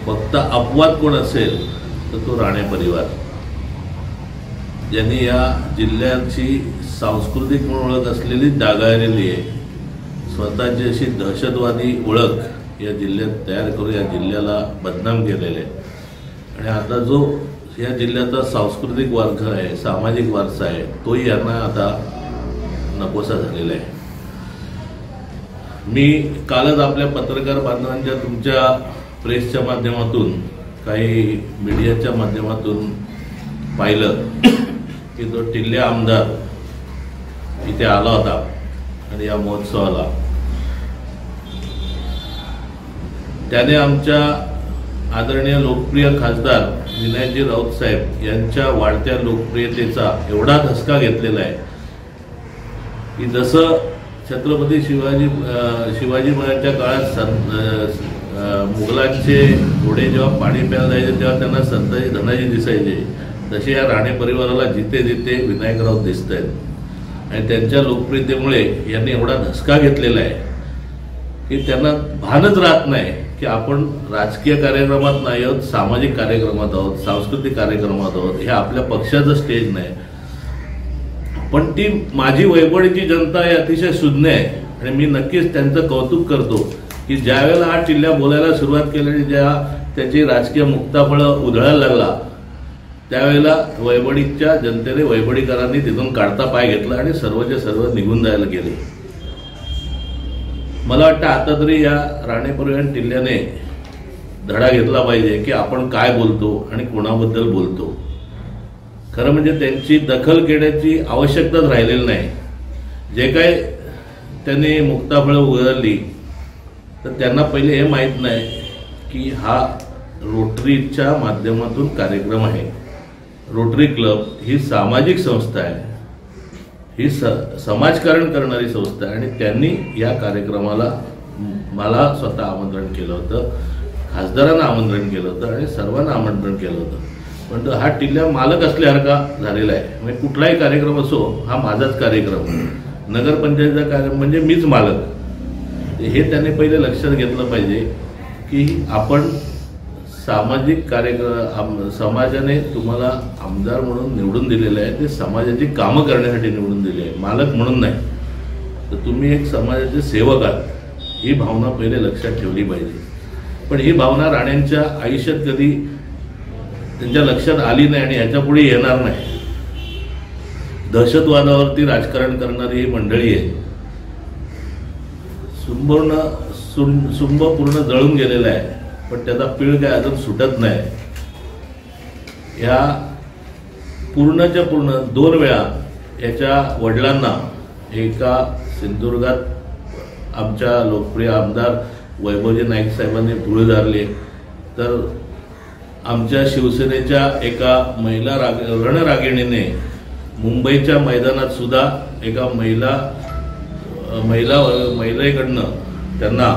फक्त अपवाद कोण असेल तर तो राणे परिवार, ज्यांनी या जिल्ह्याची सांस्कृतिक म्हणून ओळख असलेली डागाळलेली आहे. स्वतःची अशी दहशतवादी ओळख या जिल्ह्यात तयार करून या जिल्ह्याला बदनाम केलेले आहे. आणि आता जो या जिल्ह्याचा सांस्कृतिक वारसा आहे, सामाजिक वारसा आहे, तोही यांना आता नकोसा झालेला आहे. मी कालच आपल्या पत्रकार बांधवांच्या, तुमच्या प्रेसच्या माध्यमातून, काही मीडियाच्या माध्यमातून पाहिलं की तो टिल्ले आमदार इथे आला होता आणि या महोत्सवाला त्याने आमच्या आदरणीय लोकप्रिय खासदार विनायकजी राऊत साहेब यांच्या वाढत्या लोकप्रियतेचा एवढा धसका घेतलेला आहे की जसं छत्रपती शिवाजी महाराजांच्या काळात मुघलांचे घोडे जेव्हा पाणी प्यायला जायचे तेव्हा त्यांना संताजी धनाजी दिसायचे, तसे या राणे परिवाराला जिथे जिथे विनायकराव दिसत आहेत. आणि त्यांच्या लोकप्रियतेमुळे यांनी एवढा धसका घेतलेला आहे की त्यांना भानच राहत नाही की आपण राजकीय कार्यक्रमात नाही आहोत, सामाजिक कार्यक्रमात आहोत, सांस्कृतिक कार्यक्रमात आहोत. हे आपल्या पक्षाचं स्टेज नाही. पण ती माझी वैभवडीची जनता ही अतिशय सुज्ञ आहे आणि मी नक्कीच त्यांचं कौतुक करतो की ज्या वेळेला हा टिल्ल्या बोलायला सुरुवात केली आणि ज्या त्याची राजकीय मुक्ताफळं उधळायला लागला त्यावेळेला वैभवडीच्या जनतेने, वैभवडीकरांनी तिथून काढता पाय घेतला आणि सर्वचे सर्व निघून जायला गेले. मला वाटतं आता तरी या राणे परिवार टिल्ल्याने धडा घेतला पाहिजे की आपण काय बोलतो आणि कोणाबद्दल बोलतो. खरं म्हणजे त्यांची दखल घेण्याची आवश्यकताच राहिलेली नाही. जे काय त्यांनी मुक्ताफळं उघडली तर त्यांना पहिले हे माहीत नाही की हा रोटरीच्या माध्यमातून कार्यक्रम आहे. रोटरी क्लब ही सामाजिक संस्था आहे, ही समाजकारण करणारी संस्था आहे. आणि त्यांनी या कार्यक्रमाला मला स्वतः आमंत्रण केलं होतं, खासदारांना आमंत्रण केलं होतं आणि सर्वांना आमंत्रण केलं होतं. पण हा टिल्ल्या मालक असल्यासारखा झालेला आहे. म्हणजे कुठलाही कार्यक्रम असो हा माझाच कार्यक्रम, नगरपंचायतीचा कार्यक्रम म्हणजे मीच मालक. हे त्यांनी पहिले लक्षात घेतलं पाहिजे की आपण सामाजिक कार्यक्रम, समाजाने तुम्हाला आमदार म्हणून निवडून दिलेलं आहे, ते समाजाची कामं करण्यासाठी निवडून दिले आहे, मालक म्हणून नाही. तर तुम्ही एक समाजाचे सेवक आहात, ही भावना पहिले लक्षात ठेवली पाहिजे. पण ही भावना राण्यांच्या आयुष्यात कधी त्यांच्या लक्षात आली नाही आणि ह्याच्या पुढे येणार नाही. दहशतवादावरती राजकारण करणारी ही मंडळी आहे. सुंब पूर्ण जळून गेलेला आहे, पण त्याचा पीळ काय अजून सुटत नाही. या पूर्णच्या पूर्ण 2 वेळा याच्या वडिलांना, एका सिंधुदुर्गात आमच्या लोकप्रिय आमदार वैभवजी नाईक साहेबांनी धूळ झारली, तर आमच्या शिवसेनेच्या एका महिला रणरागिणीने मुंबईच्या मैदानात सुद्धा एका महिला महिलेकडनं त्यांना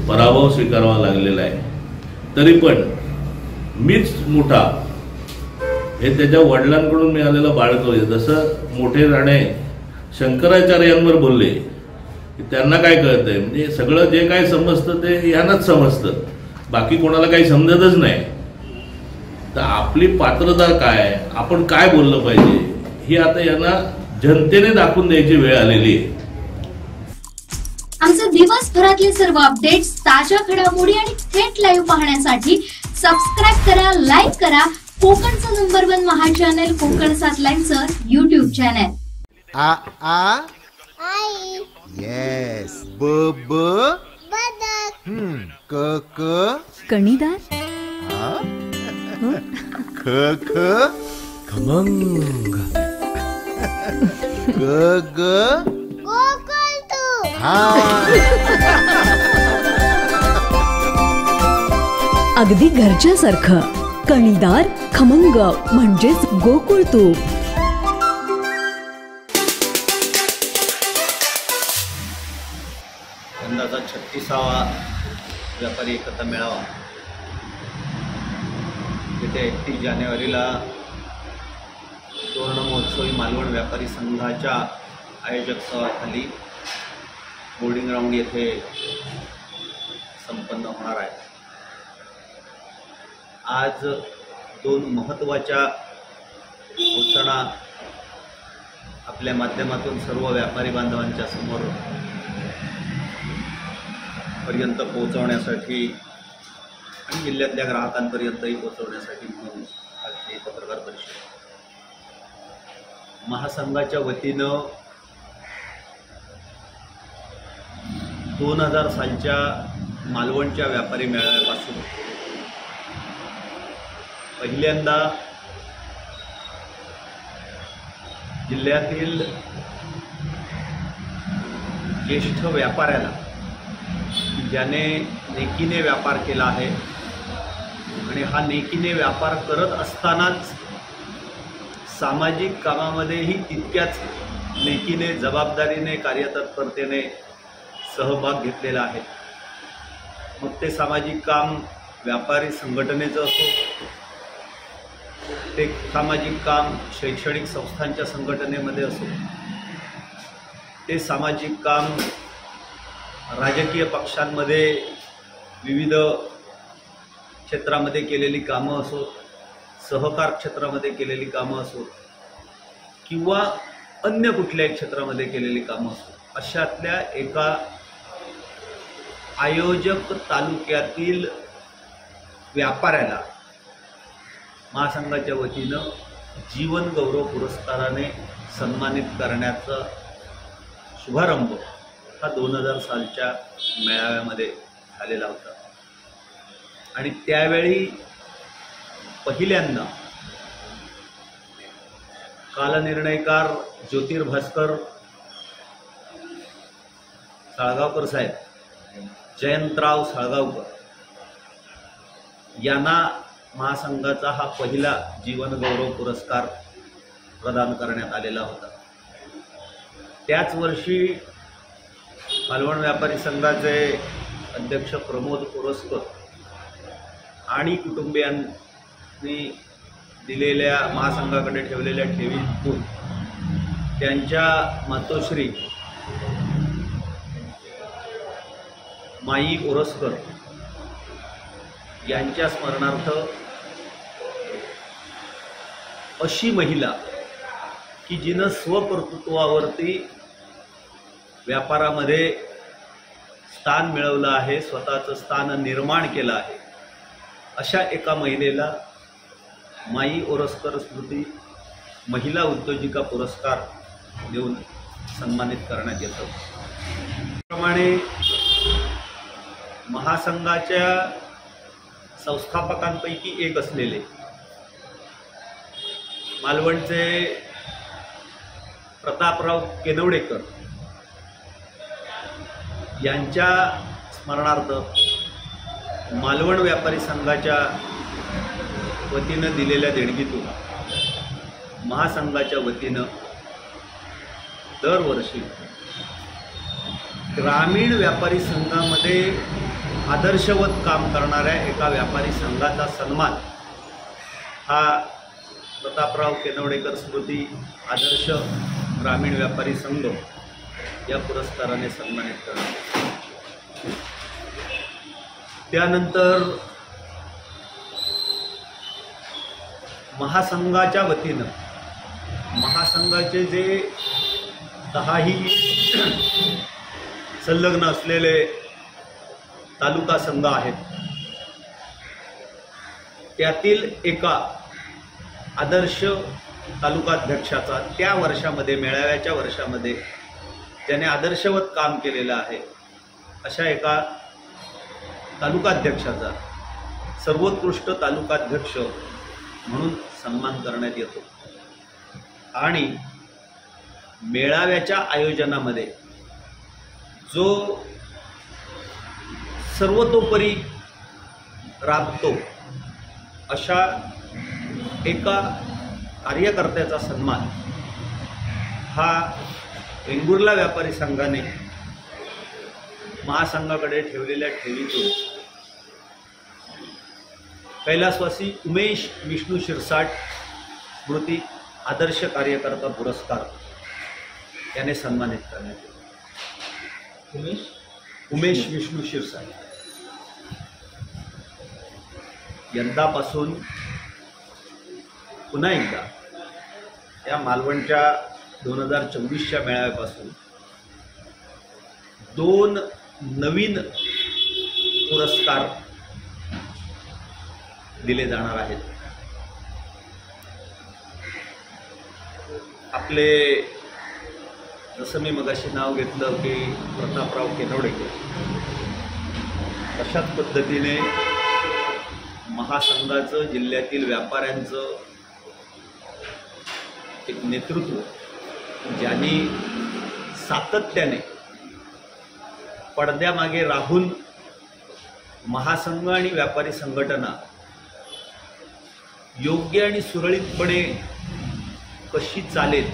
पराभव स्वीकारावा लागलेला आहे. तरी पण मीच मोठा हे त्याच्या वडिलांकडून मिळालेलं बाळगं आहे. जसं मोठे राणे शंकराचार्यांवर बोलले की त्यांना काय कळतंय, म्हणजे सगळं जे काय समजतं ते यांनाच समजतं, बाकी कोणाला काही समजतच नाही. तर आपली पात्रता काय, आपण काय बोललं पाहिजे, ही आता यांना जनतेने दाखवून द्यायची वेळ आलेली आहे. आमचे दिवसभरातले सर्व अपडेट्स, ताज्या घडामोडी आणि थेट लाईव्ह पाहण्यासाठी सबस्क्राईब करा, लाईक करा कोकणचं नंबर 1 महा चॅनल कोकण 7 लाईनचं YouTube चॅनल. आ आ आई येस ब ब बदक क क कणीदार ख ख खमंग ग ग गोकुळ अगदी घरच्यासारखं कणीदार खमंग म्हणजेच गोकुळ तूप. यंदाचा 36वा व्यापारी एकता मेळावा येत्या 31 जानेवारीला सुवर्ण महोत्सवी मालवण व्यापारी संघाच्या आयोजकत्वाखाली बोर्डिंग ग्राउंड येथे संपन्न होणार आहे. आज 2 महत्त्वाच्या घोषणा आपल्या माध्यमातून सर्व व्यापारी बांधवांच्या समोर पर्यंत पोहोचवण्यासाठी आणि जिल्ह्यातल्या ग्राहकांपर्यंतही पोहोचवण्यासाठी म्हणून आजची पत्रकार परिषद. महासंघाच्या वतीनं 2000 सालच्या मालवणच्या व्यापारी मेळाव्यापासून पहिल्यांदा जिल्ह्यातील ज्येष्ठ व्यापाऱ्याला ज्याने नेकीने व्यापार केला आहे आणि हा नेकीने व्यापार करत असतानाच सामाजिक कामामध्येही तितक्याच नेकीने, जबाबदारीने, कार्यतत्परतेने सहभाग घेतलेला आहे. मग ते सामाजिक काम व्यापारी संघटनेचं असो, ते सामाजिक काम शैक्षणिक संस्थांच्या संघटनेमध्ये असो, ते सामाजिक काम राजकीय पक्षांमध्ये विविध क्षेत्रामध्ये केलेली कामं असो, सहकार क्षेत्रामध्ये केलेली कामं असो किंवा अन्य कुठल्याही क्षेत्रामध्ये केलेली कामं असो, अशातल्या एका आयोजक तालुक्यातील व्यापाऱ्याला महासंघाच्या वतीनं जीवन गौरव पुरस्काराने सन्मानित करण्याचा शुभारंभ हा 2000 सालच्या मेळाव्यामध्ये झालेला होता. आणि त्यावेळी पहिल्यांदा कालनिर्णयकार ज्योतिर्भास्कर साळगावकर साहेब, जयंतराव साळगावकर यांना महासंघाचा हा पहिला जीवनगौरव पुरस्कार प्रदान करण्यात आलेला होता. त्याच वर्षी मालवण व्यापारी संघाचे अध्यक्ष प्रमोद कोरसकर आणि कुटुंबियांनी दिलेल्या महासंघाकडे ठेवलेल्या ठेवीतून त्यांच्या मातोश्री माई ओरसकर यांच्या स्मरणार्थ अशी महिला की जिनं स्वकर्तृत्वावरती व्यापारामध्ये स्थान मिळवलं आहे, स्वतःचं स्थान निर्माण केलं आहे, अशा एका महिलेला माई ओरसकर स्मृती महिला उद्योजिका पुरस्कार देऊन सन्मानित करण्यात येतं. त्याप्रमाणे महासंघाच्या संस्थापकांपैकी एक असलेले मालवणचे प्रतापराव केनवडेकर यांच्या स्मरणार्थ मालवण व्यापारी संघाच्या वतीनं दिलेल्या देणगीतून महासंघाच्या वतीनं दरवर्षी ग्रामीण व्यापारी संघामध्ये आदर्शवत काम करणाऱ्या एका व्यापारी संघाचा सन्मान हा प्रतापराव केनवडेकर स्मृती आदर्श ग्रामीण व्यापारी संघ या पुरस्काराने सन्मानित करण्यात. त्यानंतर महासंघाच्या वतीनं महासंघाचे जे 10ही संलग्न असलेले तालुका संघ आहेत त्यातील एका आदर्श तालुकाध्यक्षाचा त्या वर्षामध्ये मेळाव्याच्या वर्षामध्ये त्याने आदर्शवत काम केलेलं आहे अशा एका तालुकाध्यक्षाचा सर्वोत्कृष्ट तालुकाध्यक्ष म्हणून सन्मान करण्यात येतो. आणि मेळाव्याच्या आयोजनामध्ये जो सर्वतोपरी राबतो अशा एका कार्यकर्त्याचा सन्मान हा वेंगुर्ला व्यापारी संघाने महासंघाकडे ठेवलेल्या ठेवीतून कैलासवासी उमेश विष्णू शिरसाट स्मृती आदर्श कार्यकर्ता पुरस्कार याने सन्मानित करण्यात येतो. उमेश विष्णू शिरसाट यंदापासून पुन्हा एकदा या मालवणच्या 2024च्या मेळाव्यापासून 2 नवीन पुरस्कार दिले जाणार आहेत. आपले जसं मी मगाशी नाव घेतलं की प्रतापराव केनवडेकर अशाच पद्धतीने महासंघाचं जिल्ह्यातील व्यापाऱ्यांचं एक नेतृत्व ज्यांनी सातत्याने पडद्यामागे राहून महासंघ आणि व्यापारी संघटना योग्य आणि सुरळीतपणे कशी चालेल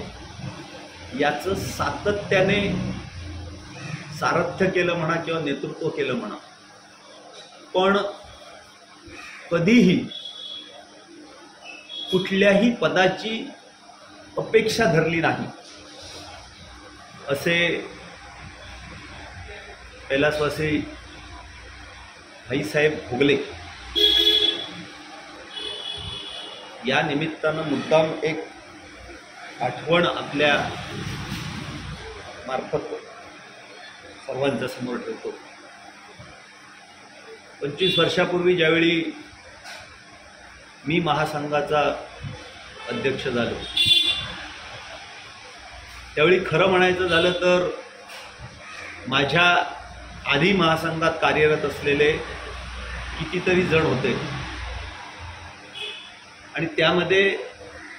याचं सातत्याने सारथ्य केलं म्हणा किंवा नेतृत्व केलं म्हणा, पण कधीही कुठल्याही पदाची अपेक्षा धरली नाही असे कैलासवासी भाईसाहेब भोगले या निमित्तानं मुद्दाम एक आठवण आपल्या मार्फत सर्वांच्या समोर ठेवतो. 25 वर्षापूर्वी ज्यावेळी मी महासंघाचा अध्यक्ष झालो त्यावेळी खरं म्हणायचं झालं तर माझ्या आधी महासंघात कार्यरत असलेले कितीतरी जण होते आणि त्यामध्ये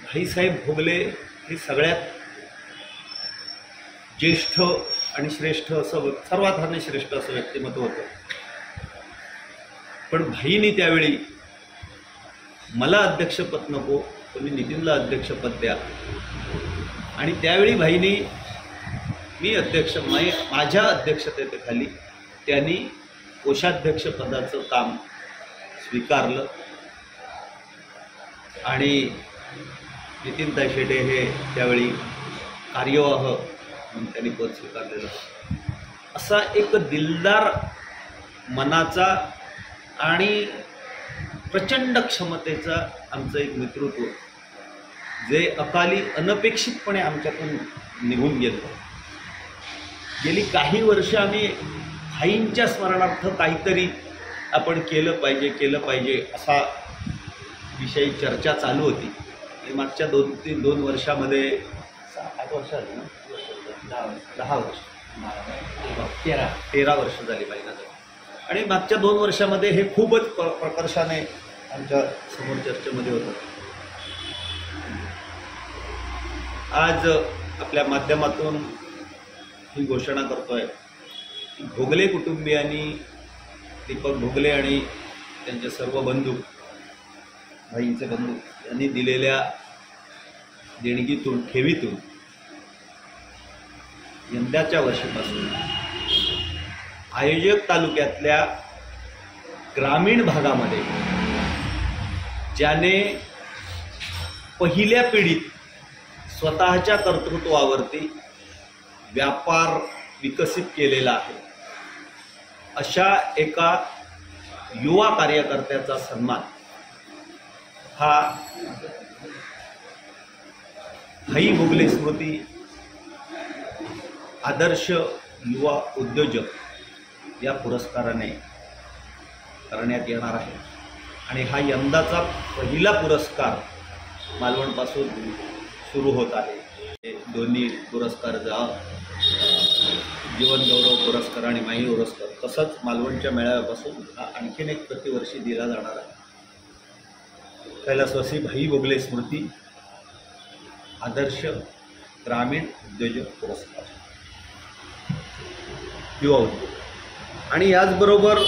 भाईसाहेब भोगले हे सगळ्यात ज्येष्ठ आणि श्रेष्ठ असं सर्वात श्रेष्ठ असं व्यक्तिमत्व होतं. पण भाईंनी त्यावेळी मला अध्यक्षपद नको तुम्ही नितीनला अध्यक्षपद द्या आणि त्यावेळी भाईंनी मी अध्यक्ष माझ्या अध्यक्षतेखाली त्यांनी कोषाध्यक्षपदाचं काम स्वीकारलं आणि नितीनताई शेटे हे त्यावेळी कार्यवाह म्हणून त्यांनी पद स्वीकारलेलं. असा एक दिलदार मनाचा आणि प्रचंड क्षमतेचा आमचं एक नेतृत्व जे अकाली अनपेक्षितपणे आमच्यातून निघून गेलं. गेली काही वर्ष आम्ही भाईंच्या स्मरणार्थ काहीतरी आपण केलं पाहिजे असा विषयी चर्चा चालू होती. मागच्या 2 वर्षामध्ये 8 वर्ष झाली ना 10 वर्ष 13 वर्ष झाली पाहिजे आणि मागच्या 2 वर्षामध्ये हे खूपच प्रकर्षाने आमच्या समोर चर्चेमध्ये होतं. आज आपल्या माध्यमातून ही घोषणा करतोय की भोगले कुटुंबियांनी दीपक भोगले आणि त्यांचे सर्व बंधू भाईंचे बंधू यांनी दिलेल्या देणगीतून ठेवीतून यंदाच्या वर्षीपासून आयोजक तालुक्यातल्या ग्रामीण भागामध्ये ज्याने पहिल्या पिढीत स्वतःच्या कर्तृत्वावरती व्यापार विकसित केलेला आहे, अशा एका युवा कार्यकर्त्याचा सन्मान हा भाई भोगले स्मृती आदर्श युवा उद्योजक या पुरस्काराने करण्यात येणार आहे. आणि हा यंदाचा पहिला पुरस्कार मालवणपासून सुरू होत आहे. दोन्ही पुरस्कार जीवन गौरव पुरस्कार आणि माई पुरस्कार तसंच मालवणच्या मेळाव्यापासून हा आणखीन एक प्रतिवर्षी दिला जाणार आहे. कैलासवासी भाई भोगले स्मृती आदर्श ग्रामीण उद्योजक पुरस्कार युवा उद्योग. आणि याचबरोबर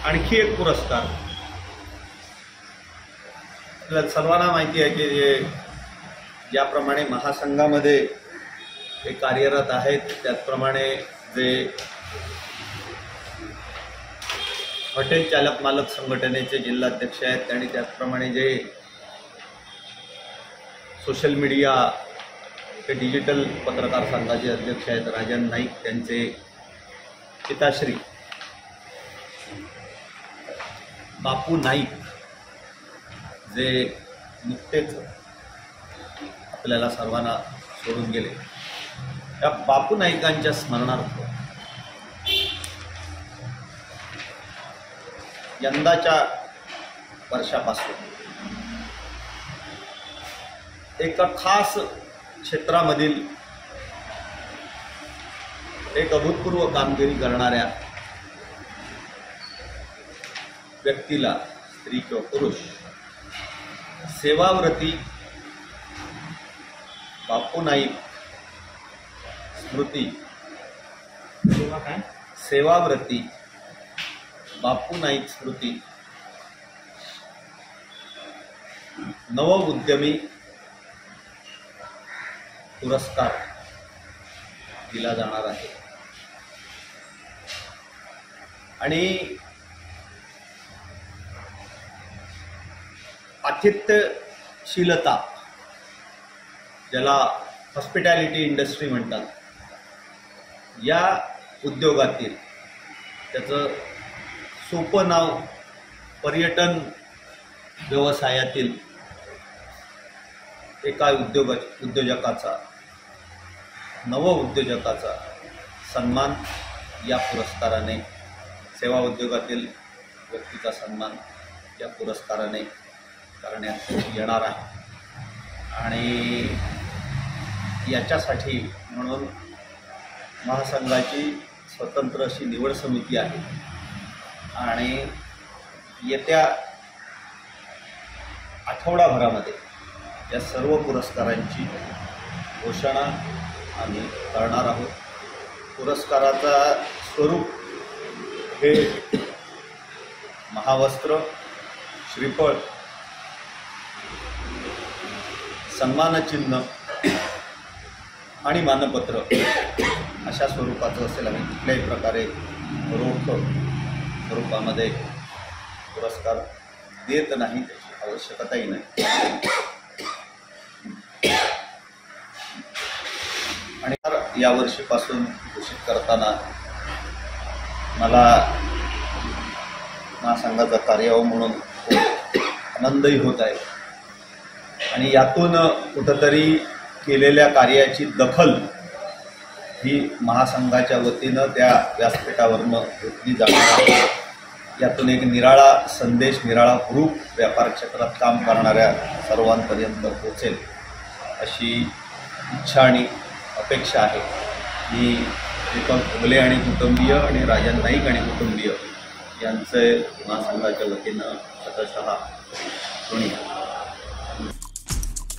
आणखी एक पुरस्कार आपल्याला सर्वांना माहिती आहे की ज्याप्रमाणे महासंघामध्ये हे कार्यरत आहेत, त्याचप्रमाणे जे हॉटेल चालक मालक संघटनेचे जिल्हाध्यक्ष आहेत आणि त्याचप्रमाणे जे सोशल मीडिया ते डिजिटल पत्रकार संघाचे अध्यक्ष आहेत राजन नाईक, त्यांचे पिताश्री बापू नाईक जे नुकतेच आपल्याला सर्वांना सोडून गेले, त्या बापू नाईकांच्या स्मरणार्थ यंदाच्या वर्षापासून एका खास क्षेत्रामधील एक अभूतपूर्व कामगिरी करणाऱ्या व्यक्तीला, स्त्री किंवा पुरुष, सेवाव्रती बापू नाईक स्मृती सेवाव्रती बापू नाईक स्मृती नव उद्यमी पुरस्कार दिला जाणार आहे. आणि आतिथ्यशीलता, ज्याला हॉस्पिटॅलिटी इंडस्ट्री म्हणतात, या उद्योगातील त्याचं सोपं नाव पर्यटन व्यवसायातील एका उद्योजकाचा, नव उद्योजकाचा सन्मान या पुरस्काराने, सेवा उद्योगातील व्यक्तीचा सन्मान या पुरस्काराने करण्यात येणार आहे. आणि याच्यासाठी म्हणून महासंघाची स्वतंत्र अशी निवड समिती आहे आणि येत्या आठवडाभरामध्ये या सर्व पुरस्कारांची घोषणा आम्ही करणार आहोत. पुरस्काराचा स्वरूप हे महावस्त्र, श्रीफळ, सन्मानचिन्ह आणि मानपत्र अशा स्वरूपाचं असेल. आम्ही कुठल्याही प्रकारे रोख स्वरूपामध्ये पुरस्कार देत नाही, त्याची आवश्यकताही नाही. आणि यावर्षीपासून घोषित करताना मला महासंघाचा कार्य म्हणून आनंदही होत आहे आणि यातून कुठंतरी केलेल्या कार्याची दखल ही महासंघाच्या वतीनं त्या व्यासपीठावरनं घेतली जाणार आहे. यातून एक निराळा संदेश, निराळा हुरूप व्यापार क्षेत्रात काम करणाऱ्या सर्वांपर्यंत पोचेल अशी इच्छा आणि अपेक्षा आहे. ही दीपक भोगले आणि कुटुंबीय आणि राजन नाईक आणि कुटुंबीय यांचे महासंघाच्या वतीनं स्वतः ऋणी.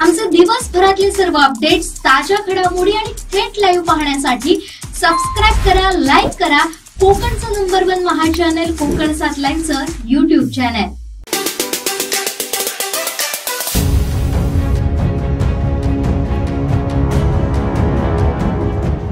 आमचे दिवसभरातले सर्व अपडेट्स, ताज्या घडामोडी आणि थेट लाईव्ह पाहण्यासाठी सबस्क्राईब करा, लाईक करा कोकणचं नंबर 1 महा चॅनल कोकण 7 लाईनचं YouTube चॅनल.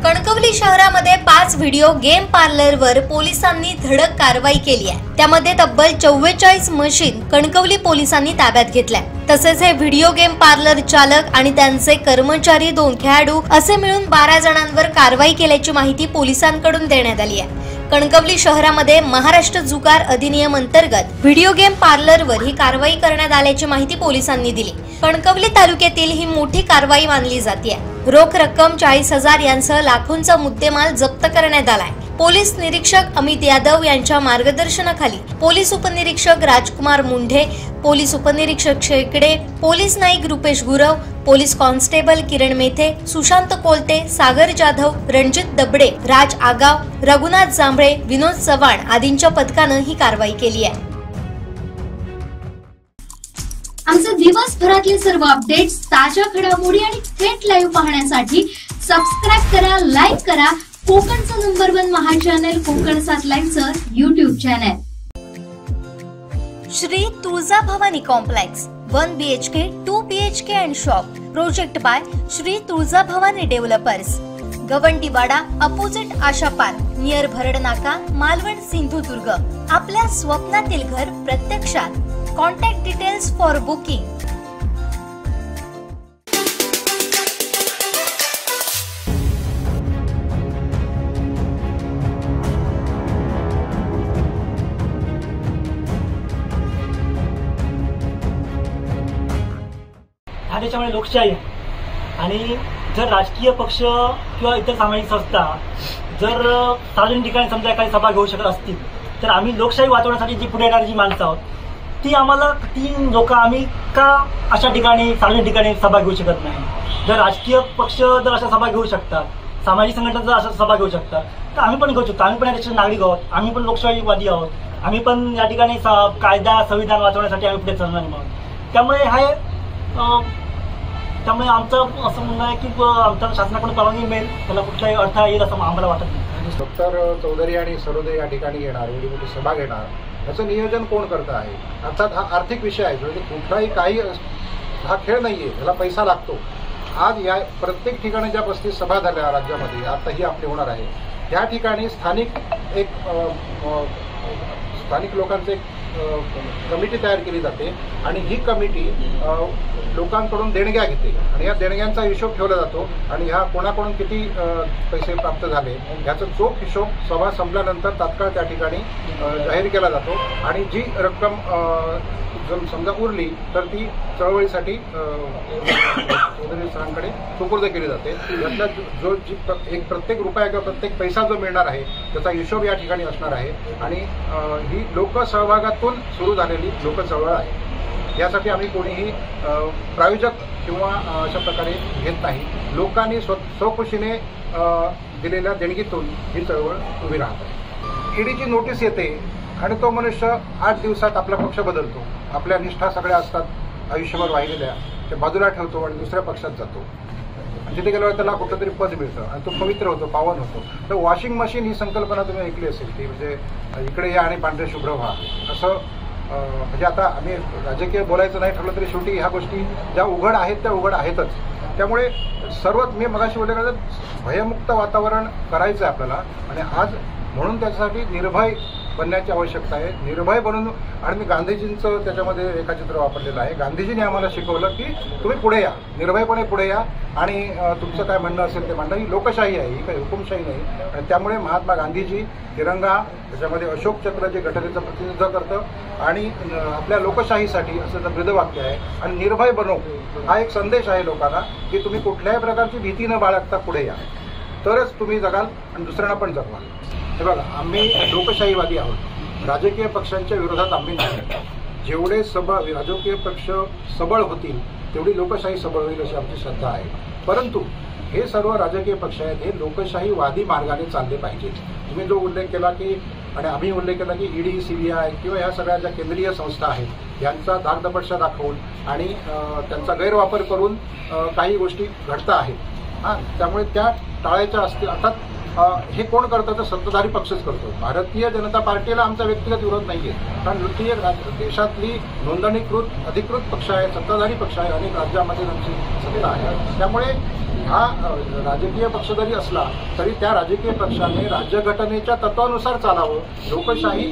कणकवली कणकवली शहरामध्ये 5 व्हिडिओ गेम पार्लरवर पोलिसांनी धडक कारवाई केली आहे. त्यामध्ये तब्बल 44 मशीन कणकवली पोलिसांनी ताब्यात घेतल्या. तसेच हे व्हिडिओ गेम पार्लर चालक आणि त्यांचे कर्मचारी 2 खेळाडू असे मिळून 12 जणांवर कारवाई केल्याची माहिती पोलिसांकडून देण्यात आली आहे. कणकवली शहरामध्ये महाराष्ट्र जुगार अधिनियम अंतर्गत व्हिडिओ गेम पार्लरवर ही कारवाई करण्यात आल्याची माहिती पोलिसांनी दिली. कणकवली तालुक्यातील ही मोठी कारवाई मानली जाते. रोख रक्कम 40,000 यांसह लाखोंचा मुद्देमाल जप्त करण्यात आलाय. पोलीस निरीक्षक अमित यादव यांच्या मार्गदर्शनाखाली पोलीस उपनिरीक्षक राजकुमार मुंढे, पोलीस उपनिरीक्षक Shekade, police naik Rupesh Gurav, police constable Kiran Methe, Sushant Kolte, Sagar Jadhav, Ranjit Dabade, राज आगाव, रघुनाथ जांभळे, विनोद चव्हाण आदींच्या पथकानं ही कारवाई केली आहे. आमचे दिवसभरातले सर्व अपडेट्स, ताज्या घडामोडी आणि थेट लाईव्ह पाहण्यासाठी सबस्क्राईब करा, लाईक करा कोकणचं नंबर 1 महा चॅनल कोकण 7 लाईव्हचं YouTube channel. Shri Tuljabhavani complex 1 BHK 2 BHK and shop. Project by Shri Tuljabhavani developers. Gavandiwada opposite Asha park near Bharad Naka, Malvan, Sindhudurg. आपल्या स्वप्नातील घर प्रत्यक्षात. Contact details for booking. हा त्याच्यामुळे लोकशाही आहे. आणि जर राजकीय पक्ष किंवा इतर सामाजिक संस्था जर सार्वजनिक ठिकाणी समजा काही सभा घेऊ शकत असतील तर आम्ही लोकशाही वाचवण्यासाठी जी पुढे येणारी जी माणसं आहोत ती लोक आम्ही का अशा ठिकाणी सार्वजनिक ठिकाणी सभा घेऊ शकत नाही. जर राजकीय पक्ष जर अशा सभा घेऊ शकतात, सामाजिक संघटना जर अशा सभा घेऊ शकतात तर आम्ही पण घेऊ शकतो. आम्ही पण याचे नागरिक आहोत, आम्ही पण लोकशाहीवादी आहोत, आम्ही पण या ठिकाणी कायदा संविधान वाचवण्यासाठी आम्ही पुढे चालणार आहोत. त्यामुळे आमचं असं म्हणणं आहे की आमच्या शासनाकडून परवानगी मिळेल, त्याला कुठलाही अडथळा येईल असं आम्हाला वाटत नाही. डॉक्टर चौधरी आणि सरोदे या ठिकाणी येणार, एवढी मोठी सभा घेणार, याचं नियोजन कोण करतं आहे? अर्थात हा आर्थिक विषय आहे, म्हणजे कुठलाही काही हा खेळ नाहीये, याला पैसा लागतो. आज या प्रत्येक ठिकाणी ज्या 35 सभा झाल्या राज्यामध्ये, आताही आपली होणार आहे, त्या ठिकाणी स्थानिक लोकांचे कमिटी तयार केली जाते आणि ही कमिटी लोकांकडून देणग्या घेते आणि या देणग्यांचा हिशोब ठेवला जातो आणि ह्या कोणाकडून किती पैसे प्राप्त झाले याचा चोख हिशोब सभा संपल्यानंतर तात्काळ त्या ठिकाणी जाहीर केला जातो आणि जी रक्कम जर समजा उरली तर ती चळवळीसाठी सरांकडे सुपूर्द केली जाते. यातला प्रत्येक रुपया किंवा प्रत्येक पैसा जो मिळणार आहे त्याचा हिशोब या ठिकाणी असणार आहे आणि ही लोकसहभागातून सुरू झालेली लोकचळवळ आहे. यासाठी आम्ही कोणीही प्रायोजक किंवा अशा प्रकारे घेत नाही. लोकांनी स्वखुशीने दिलेल्या देणगीतून ही चळवळ उभी राहत आहे. ईडीची नोटीस येते आणि तो मनुष्य 8 दिवसात आपला पक्ष बदलतो. आपल्या निष्ठा सगळ्या असतात आयुष्यभर वाहिलेल्या, ते बाजूला ठेवतो आणि दुसऱ्या पक्षात जातो. तिथे गेल्यावर त्याला कुठलं तरी पद मिळतं आणि तो पवित्र होतो, पावन होतो. तर वॉशिंग मशीन ही संकल्पना तुम्ही ऐकली असेल की म्हणजे इकडे या आणि पांढरे शुभ्र व्हा असं. म्हणजे आता आम्ही राजकीय बोलायचं नाही ठरलं तरी शेवटी ह्या गोष्टी ज्या उघड आहेत त्या उघड आहेतच. त्यामुळे सर्वात मी मगाशी बोलले भयमुक्त वातावरण करायचं आहे आपल्याला आणि आज म्हणून त्याच्यासाठी निर्भय बनण्याची आवश्यकता आहे. निर्भय बनून आणि मी गांधीजींचं त्याच्यामध्ये रेखाचित्र वापरलेलं आहे. गांधीजींनी आम्हाला शिकवलं की तुम्ही पुढे या, निर्भयपणे पुढे या आणि तुमचं काय म्हणणं असेल ते मांडा. ही लोकशाही आहे, ही काही हुकुमशाही नाही. आणि त्यामुळे महात्मा गांधीजी तिरंगा त्याच्यामध्ये अशोक चक्र जे घटनेचं प्रतिनिधित्व करतं आणि आपल्या लोकशाहीसाठी असं तर ब्रीदवाक्य आहे आणि निर्भय बनो हा एक संदेश आहे लोकांना की तुम्ही कुठल्याही प्रकारची भीती न बाळगता पुढे या, तरच तुम्ही जगाल आणि दुसऱ्यांना पण जगवाल. हे बघा, आम्ही लोकशाहीवादी आहोत, राजकीय पक्षांच्या विरोधात आम्ही नाही. जेवढे राजकीय पक्ष सबळ होतील तेवढी लोकशाही सबळ होईल अशी आमची श्रद्धा आहे. परंतु हे सर्व राजकीय पक्ष आहेत हे लोकशाहीवादी मार्गाने चालले पाहिजेत. तुम्ही जो उल्लेख केला की आणि आम्ही उल्लेख केला की ईडी, CBI किंवा या सगळ्या ज्या केंद्रीय संस्था आहेत यांचा धाकदपटशा दाखवून आणि त्यांचा गैरवापर करून काही गोष्टी घडता आहेत. त्यामुळे त्या टाळायच्या असतील. अर्थात हे कोण करतं तर सत्ताधारी पक्षच करतो. भारतीय जनता पार्टीला आमचा व्यक्तिगत विरोध नाही आहे, कारण ही एक देशातली नोंदणीकृत अधिकृत पक्ष आहे, सत्ताधारी पक्ष आहे, अनेक राज्यामध्ये त्यांची सत्ता आहे. त्यामुळे हा राजकीय पक्ष जरी असला तरी त्या राजकीय पक्षाने राज्यघटनेच्या तत्वानुसार चालावं, लोकशाही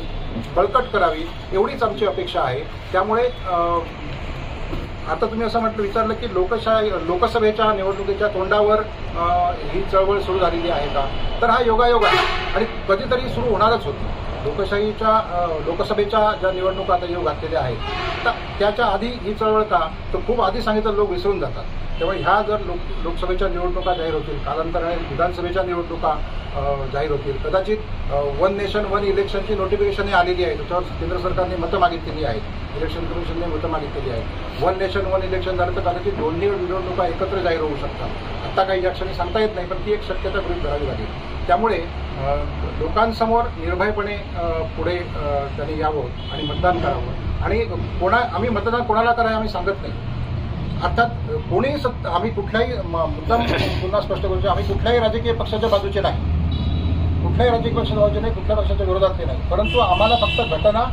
बळकट करावी एवढीच आमची अपेक्षा आहे. त्यामुळे आता तुम्ही असं विचारलं की लोकसभेच्या निवडणुकीच्या तोंडावर ही चळवळ सुरू झालेली आहे का, तर हा योगायोग आहे आणि कधीतरी सुरू होणारच होती. लोकसभेच्या ज्या निवडणुका आता येऊ घातलेल्या आहेत त्याच्या आधी ही चळवळ का, तर खूप आधी सांगितलं लोक विसरून जातात. त्यामुळे ह्या जर लोकसभेच्या निवडणुका जाहीर होतील, कालांतराने विधानसभेच्या निवडणुका जाहीर होतील, कदाचित वन नेशन वन इलेक्शनची नोटिफिकेशन आलेली आहे, त्याच्यावर केंद्र सरकारने मतं मागितलेली आहेत, इलेक्शन कमिशनने मतं मागितलेली आहेत. वन नेशन वन इलेक्शन झालं तर कदाचित दोन्ही निवडणुका एकत्र जाहीर होऊ शकतात. आता काही या क्षणी सांगता येत नाही, पण ती एक शक्यता गृहीत धरावी लागेल. त्यामुळे लोकांसमोर निर्भयपणे पुढे त्यांनी यावं आणि मतदान करावं. आणि आम्ही मतदान कोणाला करायला आम्ही सांगत नाही. अर्थात कोणीही आम्ही कुठल्याही मुद्दाम पुन्हा स्पष्ट करू, आम्ही कुठल्याही राजकीय पक्षाच्या बाजूचे नाही, कुठल्याही राजकीय पक्षाच्या बाजूचे नाही, कुठल्या पक्षाच्या विरोधातले नाही. परंतु आम्हाला फक्त घटना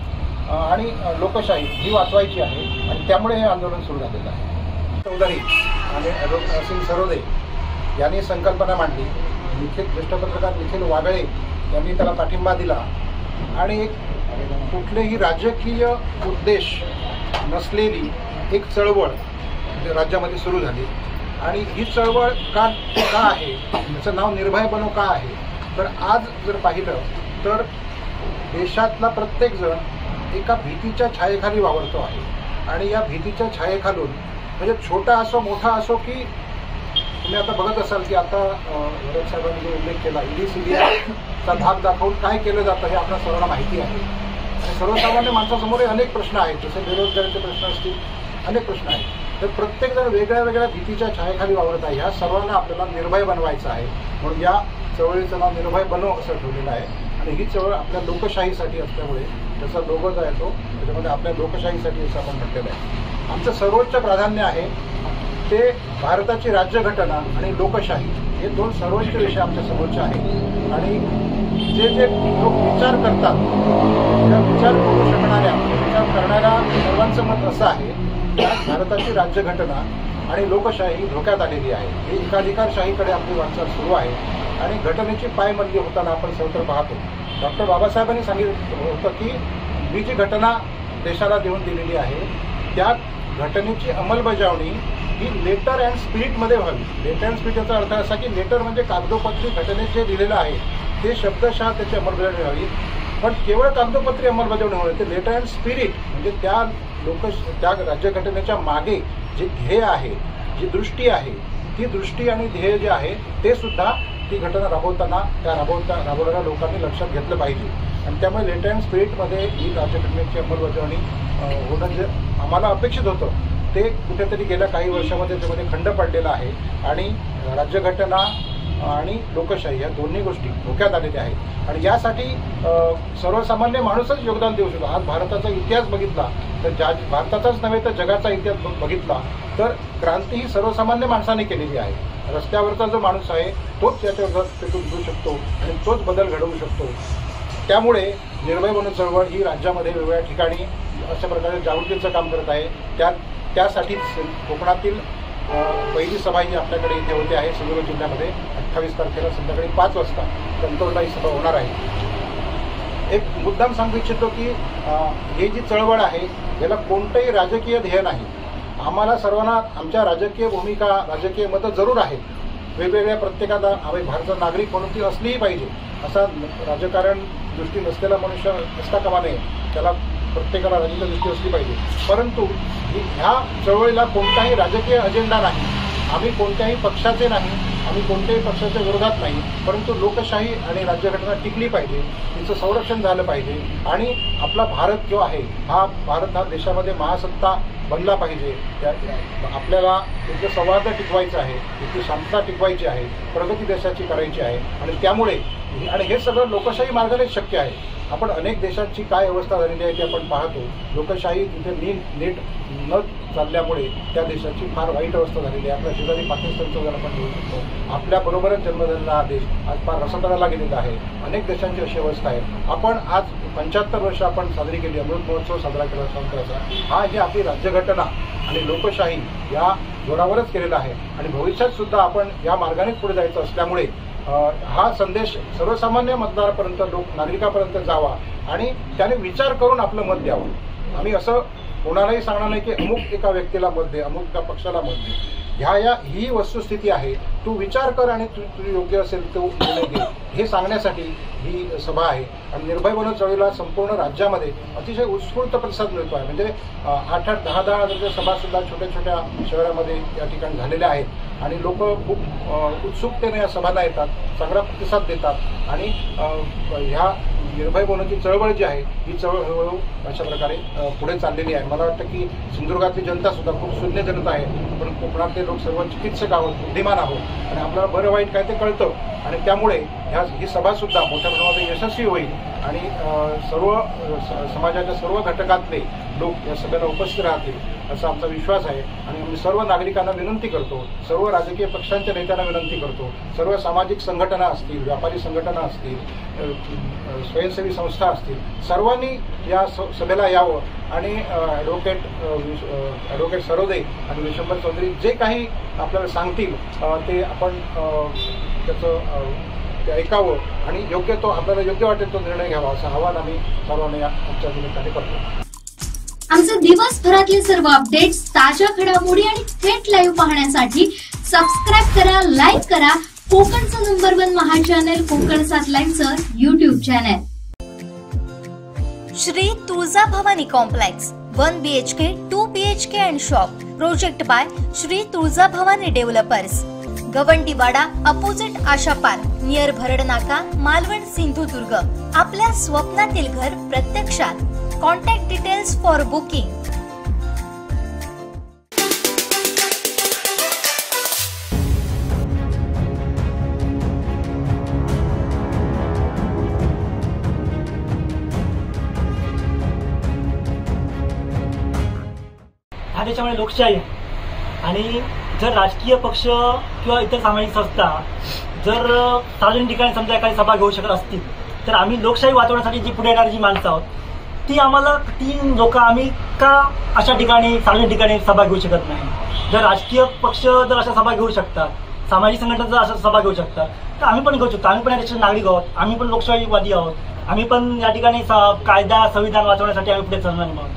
आणि लोकशाही ही वाचवायची आहे आणि त्यामुळे हे आंदोलन सुरू झालेलं आहे. चौधरी आणि सिंग सरोदे यांनी संकल्पना मांडली, ज्येष्ठ पत्रकार निखिल वागळे यांनी त्याला पाठिंबा दिला आणि एक कुठलेही राजकीय उद्देश नसलेली एक चळवळ राज्यामध्ये सुरू झाली. आणि ही चळवळ का आहे, त्याचं नाव निर्भय बनो का आहे, तर आज जर पाहिलं तर देशातला प्रत्येक जण एका भीतीच्या छायेखाली वावरतो आहे. आणि या भीतीच्या छायेखालून म्हणजे छोटा असो मोठा असो, की तुम्ही आता बघत असाल की आता वरद साहेबांनी जो उल्लेख केला, ईडी सीबीआयचा धाक दाखवून काय केलं जातं हे आपल्या सर्वांना माहिती आहे. आणि सर्वसामान्य माणसासमोर अनेक प्रश्न आहेत, जसे बेरोजगारीचे प्रश्न असतील, अनेक प्रश्न आहेत. तर प्रत्येकजण वेगळ्या वेगळ्या भीतीच्या छायेखाली वावरत आहे. ह्या सर्वांना आपल्याला निर्भय बनवायचं आहे, म्हणून या चळवळीचं नाव निर्भय बनो असं ठेवलेलं आहे. आणि ही चळवळ आपल्या लोकशाहीसाठी असल्यामुळे त्याचा लोगो जो आहे तो त्याच्यामध्ये आपल्या लोकशाहीसाठी असं आपण म्हटलेलं आहे. आमचं सर्वोच्च प्राधान्य आहे ते भारताची राज्यघटना आणि लोकशाही हे दोन सर्वोच्च विषय आमच्या समोरचे आहेत. आणि जे लोक विचार करतात त्या विचार करू शकणाऱ्या विचार करणाऱ्या सर्वांचं मत असं आहे की भारताची राज्यघटना आणि लोकशाही ही धोक्यात आलेली आहे. ही एकाधिकारशाहीकडे आपली वाटचाल सुरू आहे आणि घटनेची पायमल्ली होताना आपण सर्वत्र पाहतो. डॉक्टर बाबासाहेबांनी सांगितलं होतं की ही जी घटना देशाला देऊन दिलेली आहे त्या घटनेची अंमलबजावणी ही लेटर अँड स्पिरिटमध्ये व्हावी. लेटर अँड स्पिरिट याचा अर्थ असा की लेटर म्हणजे कागदोपत्री घटनेत जे लिहिलेलं आहे ते शब्दशः त्याची अंमलबजावणी व्हावी. पण केवळ कागदोपत्री अंमलबजावणी होईल, ते लेटर अँड स्पिरिट म्हणजे त्या राज्यघटनेच्या मागे जे ध्येय आहे, जी दृष्टी आहे, ती दृष्टी आणि ध्येय जे आहे ते सुद्धा ती घटना राबवताना राबवणाऱ्या लोकांनी लक्षात घेतलं पाहिजे. आणि त्यामुळे लेटर अँड स्पिरिटमध्ये ही राज्यघटनेची अंमलबजावणी होणं जे आम्हाला अपेक्षित होतं ते कुठेतरी गेल्या काही वर्षामध्ये त्यामध्ये खंड पडलेला आहे. आणि राज्यघटना आणि लोकशाही या दोन्ही गोष्टी धोक्यात आलेल्या आहेत. आणि यासाठी सर्वसामान्य माणूसच योगदान देऊ शकतो. आज भारताचा इतिहास बघितला तर भारताचाच नव्हे तर जगाचा इतिहास बघितला तर क्रांती ही सर्वसामान्य माणसाने केलेली आहे. रस्त्यावरचा जो माणूस आहे तोच याच्या पेटून घेऊ शकतो आणि तोच बदल घडवू शकतो. त्यामुळे निर्भय बनो चळवळ ही राज्यामध्ये वेगवेगळ्या ठिकाणी अशा प्रकारे जागृतीचं काम करत आहे. त्यासाठीच कोकणातील पहिली सभा ही आपल्याकडे इथे होते आहे सिंधुदुर्ग जिल्ह्यामध्ये 28 तारखेला संध्याकाळी 5 वाजता कणकवलीला ही सभा होणार आहे. एक मुद्दाम सांगू इच्छितो की ही जी चळवळ आहे याला कोणतंही राजकीय ध्येय नाही. आम्हाला सर्वांना आमच्या राजकीय भूमिका राजकीय मतं जरूर आहेत. वेगवेगळ्या प्रत्येकाला भारताचा नागरिक म्हणून ती असलीही पाहिजे. असा राजकारण दृष्टी नसलेला मनुष्य असता कामा नये. त्याला प्रत्येकाला राजकीय दृष्टी असली पाहिजे. परंतु ह्या चळवळीला कोणताही राजकीय अजेंडा नाही. आम्ही कोणत्याही पक्षाचे नाही, आम्ही कोणत्याही पक्षाच्या विरोधात नाही. परंतु लोकशाही आणि राज्यघटना टिकली पाहिजे, तिचं संरक्षण झालं पाहिजे. आणि आपला भारत जो आहे भारत हा देशामध्ये महासत्ता बनला पाहिजे. आपल्याला इथलं सौहार्द टिकवायचं आहे, इथली शांतता टिकवायची आहे, प्रगती देशाची करायची आहे. आणि त्यामुळे हे सगळं लोकशाही मार्गानेच शक्य आहे. आपण अनेक देशांची काय अवस्था झालेली आहे ते आपण पाहतो. लोकशाही तिथे नीट न चालल्यामुळे त्या देशाची फार वाईट अवस्था झालेली आहे. आपल्या शेजारी पाकिस्तानचं उदाहरण आपण घेऊ शकतो. आपल्याबरोबरच जन्म झालेला हा देश आज फार रसातळाला गेलेला आहे. अनेक देशांची अशी अवस्था आहे. आपण आज 75 वर्ष आपण साजरी केली, अमृत महोत्सव साजरा केला स्वातंत्र्याचा. हा जी आपली राज्यघटना आणि लोकशाही या जोरावरच केलेला आहे आणि भविष्यात सुद्धा आपण या मार्गानेच पुढे जायचं असल्यामुळे हा संदेश सर्वसामान्य मतदारापर्यंत नागरिकापर्यंत जावा आणि त्याने विचार करून आपलं मत द्यावं. आम्ही असं कोणालाही सांगणार नाही की अमुक एका व्यक्तीला मत दे, अमुक एका पक्षाला मत दे. ही वस्तुस्थिती आहे. तू विचार कर आणि तू योग्य असेल तो निर्णय घे, हे सांगण्यासाठी ही सभा आहे. आणि निर्भय बनो चळवळीला संपूर्ण राज्यामध्ये अतिशय उत्स्फूर्त प्रतिसाद मिळतो आहे. म्हणजे 8-8, 10-10 हजारच्या सभा सुद्धा छोट्या छोट्या शहरामध्ये या ठिकाणी झालेल्या आहेत आणि लोक खूप उत्सुकतेने या सभांना येतात, चांगला प्रतिसाद देतात आणि ह्या निर्भय बनोची चळवळ जी आहे ही चळवळ हळूहळू अशा प्रकारे पुढे चाललेली आहे. मला वाटतं की सिंधुदुर्गातली जनता सुद्धा खूप शून्य जनता आहे, पण कोकणातले लोक सर्व चिकित्सक आहोत, बुद्धिमान आहोत आणि आपल्याला बरं वाईट काय ते कळतं आणि त्यामुळे ही सभा सुद्धा मोठ्या प्रमाणात यशस्वी होईल आणि सर्व समाजाच्या सर्व घटकातले लोक या सभेला उपस्थित राहतील असा आमचा विश्वास आहे. आणि आम्ही सर्व नागरिकांना विनंती करतो, सर्व राजकीय पक्षांच्या नेत्यांना विनंती करतो, सर्व सामाजिक संघटना असतील, व्यापारी संघटना असतील, स्वयंसेवी संस्था असतील, सर्वांनी या सभेला यावं आणि ॲडव्होकेट सरोदे आणि विशंबर चौधरी जे काही आपल्याला सांगतील ते आपण त्याचं ऐकावं आणि योग्य तो आपल्याला योग्य वाटेल तो निर्णय घ्यावा असं आवाहन आम्ही सर्वांना आजच्या निमित्ताने करतो. आमचे दिवसभरातले सर्व अपडेट्स, ताज्या घडामोडी आणि थेट लाईव्ह पाहण्यासाठी सबस्क्राईब करा, लाईक करा कोकणचं नंबर 1 महा चॅनल कोकण 7 लाईनचं YouTube channel. Shri Tuljabhavani complex 1 BHK 2 BHK and shop. Project by Shri Tuljabhavani developers. Gavandiwada opposite Asha park, near Bharad Naka, Malvan, Sindhudurg. आपल्या स्वप्नातील घर प्रत्यक्षात. Contact details for booking. हा देशामध्ये लोकशाही आहे आणि जर राजकीय पक्ष किंवा इतर सामाजिक संस्था जर सार्वजनिक ठिकाणी समजा एखादी सभा घेऊ शकत असतील तर आम्ही लोकशाही वाचवण्यासाठी जी पुढे येणारी जी माणसं आहोत ती लोक आम्ही का अशा ठिकाणी सार्वजनिक ठिकाणी सभा घेऊ शकत नाही. जर राजकीय पक्ष जर अशा सभा घेऊ शकतात, सामाजिक संघटना जर अशा सभा घेऊ शकतात तर आम्ही पण घेऊ शकतो. आम्ही पण या देशाचे नागरिक आहोत, आम्ही पण लोकशाहीवादी आहोत, आम्ही पण या ठिकाणी कायदा संविधान वाचवण्यासाठी आम्ही पुढे चालणार आहोत.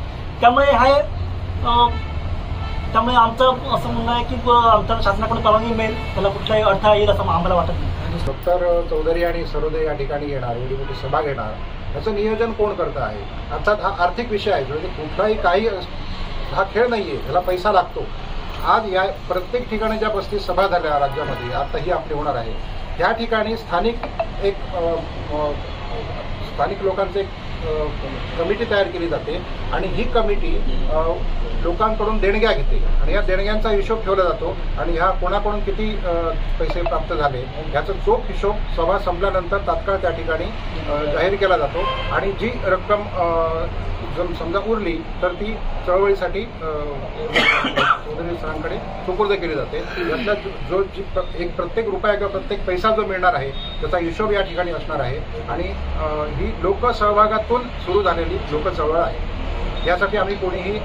त्यामुळे आमचं असं म्हणणं आहे की आमच्या शासनाकडून परवानगी मिळेल, त्याला कुठलाही अडथळा येईल असं आम्हाला वाटत नाही. डॉक्टर चौधरी आणि सरोदे या ठिकाणी येणार, एवढी मोठी सभा घेणार, याचं नियोजन कोण करतं आहे. अर्थात हा आर्थिक विषय आहे, म्हणजे कुठलाही काही हा खेळ नाहीये, त्याला पैसा लागतो. आज या प्रत्येक ठिकाणी ज्या 35 सभा झाल्या राज्यामध्ये, आता ही आपली होणार आहे, त्या ठिकाणी स्थानिक लोकांचे कमिटी तयार केली जाते आणि ही कमिटी लोकांकडून देणग्या घेते आणि या देणग्यांचा हिशोब ठेवला जातो आणि ह्या कोणाकडून किती पैसे प्राप्त झाले याचा चोख हिशोब सभा संपल्यानंतर तात्काळ त्या ठिकाणी जाहीर केला जातो आणि जी रक्कम समजा उरली तर ती चळवळीसाठी चौधरी सरांकडे सुपूर्द केली जाते. यातला प्रत्येक रुपया किंवा प्रत्येक पैसा जो मिळणार आहे त्याचा हिशोब या ठिकाणी असणार आहे आणि ही लोकसहभागातून सुरू झालेली लोकचळवळ आहे. यासाठी आम्ही कोणीही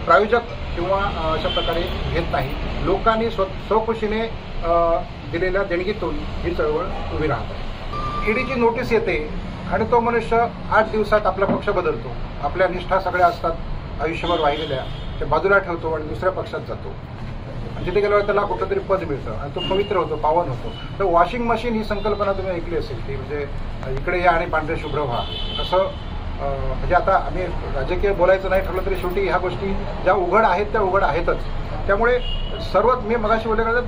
प्रायोजक किंवा अशा प्रकारे घेत नाही. लोकांनी स्वखुशीने दिलेल्या देणगीतून ही चळवळ उभी राहत आहे. ईडीची नोटीस येते आणि तो मनुष्य 8 दिवसात आपला पक्ष बदलतो. आपल्या निष्ठा सगळ्या असतात आयुष्यभर वाहिलेल्या, ते बाजूला ठेवतो आणि दुसऱ्या पक्षात जातो. तिथे गेल्यावर त्याला कुठलं तरी पद मिळतं आणि तो पवित्र होतो, पावन होतो. तर वॉशिंग मशीन ही संकल्पना तुम्ही ऐकली असेल की म्हणजे इकडे या आणि पांढरे शुभ्र व्हा असं. म्हणजे आता आम्ही राजकीय बोलायचं नाही ठरलं तरी शेवटी ह्या गोष्टी ज्या उघड आहेत त्या उघड आहेतच. त्यामुळे सर्वात मी मगाशी बोलले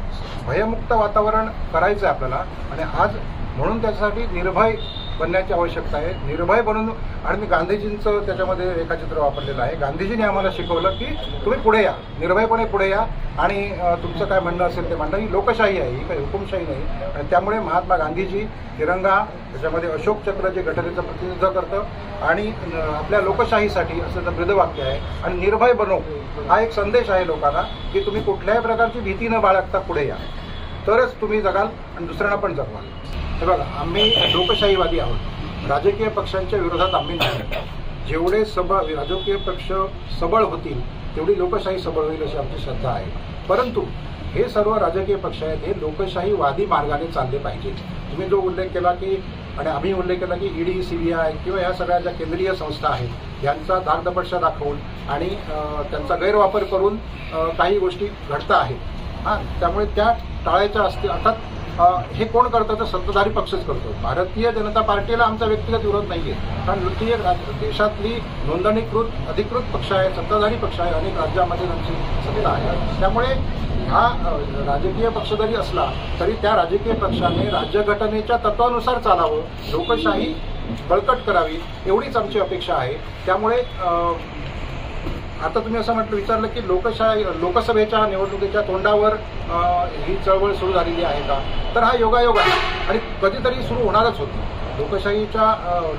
भयमुक्त वातावरण करायचं आहे आपल्याला आणि आज म्हणून त्याच्यासाठी निर्भय बनण्याची आवश्यकता आहे, निर्भय बनून. आणि मी गांधीजींचं त्याच्यामध्ये रेखाचित्र वापरलेलं आहे. गांधीजींनी आम्हाला शिकवलं की तुम्ही पुढे या, निर्भयपणे पुढे या आणि तुमचं काय म्हणणं असेल ते म्हणणं. ही लोकशाही आहे, ही काही हुकुमशाही नाही. आणि त्यामुळे महात्मा गांधीजी तिरंगा, त्याच्यामध्ये अशोक चक्र जे घटनेचं प्रतिनिधित्व करतं आणि आपल्या लोकशाहीसाठी असं तर ब्रीदवाक्य आहे. आणि निर्भय बनो हा एक संदेश आहे लोकांना की तुम्ही कुठल्याही प्रकारची भीती न बाळगता पुढे या, तरच तुम्ही जगाल आणि दुसऱ्यांना पण जगवाल. हे बघा, आम्ही लोकशाहीवादी आहोत, राजकीय पक्षांच्या विरोधात आम्ही नाही. जेवढे राजकीय पक्ष सबळ होतील तेवढी लोकशाही सबळ होईल अशी आमची श्रद्धा आहे. परंतु हे सर्व राजकीय पक्ष आहेत हे लोकशाहीवादी मार्गाने चालले पाहिजे. तुम्ही जो उल्लेख केला की आणि आम्ही उल्लेख केला की ईडी, CBI किंवा या सगळ्या ज्या केंद्रीय संस्था आहेत यांचा धाकदपटशा दाखवून आणि त्यांचा गैरवापर करून काही गोष्टी घडता आहेत. त्यामुळे त्या टाळायच्या असतील. अर्थात हे कोण करतं तर सत्ताधारी पक्षच करतो. भारतीय जनता पार्टीला आमचा व्यक्तिगत विरोध नाही आहे, कारण द्वितीय देशातली नोंदणीकृत अधिकृत पक्ष आहे, सत्ताधारी पक्ष आहे, अनेक राज्यामध्ये त्यांची सत्ता आहे. त्यामुळे हा राजकीय पक्ष जरी असला तरी त्या राजकीय पक्षाने राज्यघटनेच्या तत्वानुसार चालावं, लोकशाही बळकट करावी एवढीच आमची अपेक्षा आहे. त्यामुळे आता तुम्ही असं विचारलं की लोकसभेच्या निवडणुकीच्या तोंडावर ही चळवळ सुरू झालेली आहे का, तर हा योगायोग आहे आणि कधीतरी सुरू होणारच होती.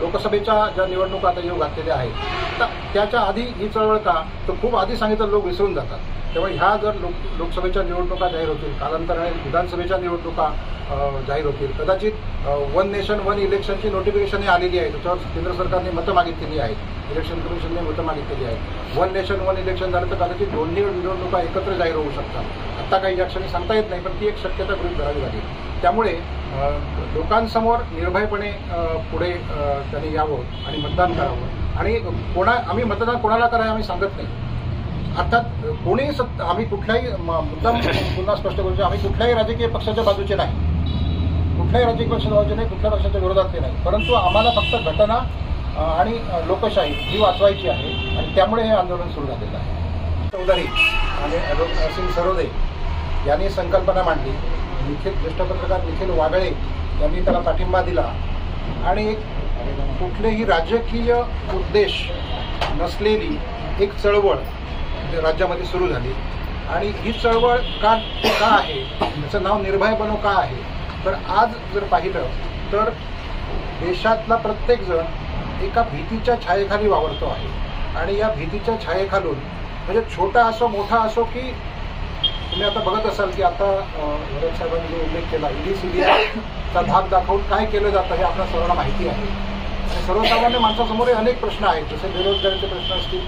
लोकसभेच्या ज्या निवडणुका आता योग घातलेल्या आहेत तर त्याच्या आधी ही चळवळ का, तर खूप आधी सांगितलं लोक विसरून जातात. त्यामुळे ह्या जर लोकसभेच्या निवडणुका जाहीर होतील, कालांतराने विधानसभेच्या निवडणुका जाहीर होतील, कदाचित वन नेशन वन इलेक्शनची नोटिफिकेशन आलेली आहे, त्याच्यावर केंद्र सरकारने मतं मागितलेली आहेत, इलेक्शन कमिशनने मतं मागितलेली आहेत. वन नेशन वन इलेक्शन झालं तर कदाचित दोन्ही निवडणुका एकत्र जाहीर होऊ शकतात. आत्ता काही या क्षणी सांगता येत नाही, पण ती एक शक्यता गृहीत धरावी लागेल. त्यामुळे लोकांसमोर निर्भयपणे पुढे त्यांनी यावं आणि मतदान करावं. आणि आम्ही मतदान कोणाला करायला आम्ही सांगत नाही. अर्थात कोणी आम्ही कुठल्याही मुद्दाम पुन्हा स्पष्ट करू, आम्ही कुठल्याही राजकीय पक्षाच्या बाजूचे नाही, कुठल्याही राजकीय पक्षाच्या बाजूचे नाही, कुठल्या पक्षाच्या विरोधात ते नाही. परंतु आम्हाला फक्त घटना आणि लोकशाही ही वाचवायची आहे आणि त्यामुळे हे आंदोलन सुरू झालेलं आहे. चौधरी आणि ॲडव्होकेट सरोदे यांनी संकल्पना मांडली. ज्येष्ठ पत्रकार निखिल वागळे यांनी त्याला पाठिंबा दिला आणि कुठलेही राजकीय उद्देश नसलेली एक चळवळ राज्यामध्ये सुरू झाली. आणि ही चळवळ का आहे, त्याचं नाव निर्भय बनो का आहे, तर आज जर पाहिलं तर देशातला प्रत्येक जण एका भीतीच्या छायेखाली वावरतो आहे. आणि या भीतीच्या छायेखालून म्हणजे छोटा असो मोठा असो, की तुम्ही आता बघत असाल की आता वरद साहेबांनी जो उल्लेख केला, ईडी CBIचा धाक दाखवून काय केलं जातं हे आपल्या सर्वांना माहिती आहे. आणि सर्वसामान्य माणसासमोर अनेक प्रश्न आहेत, जसे बेरोजगारीचे प्रश्न असतील,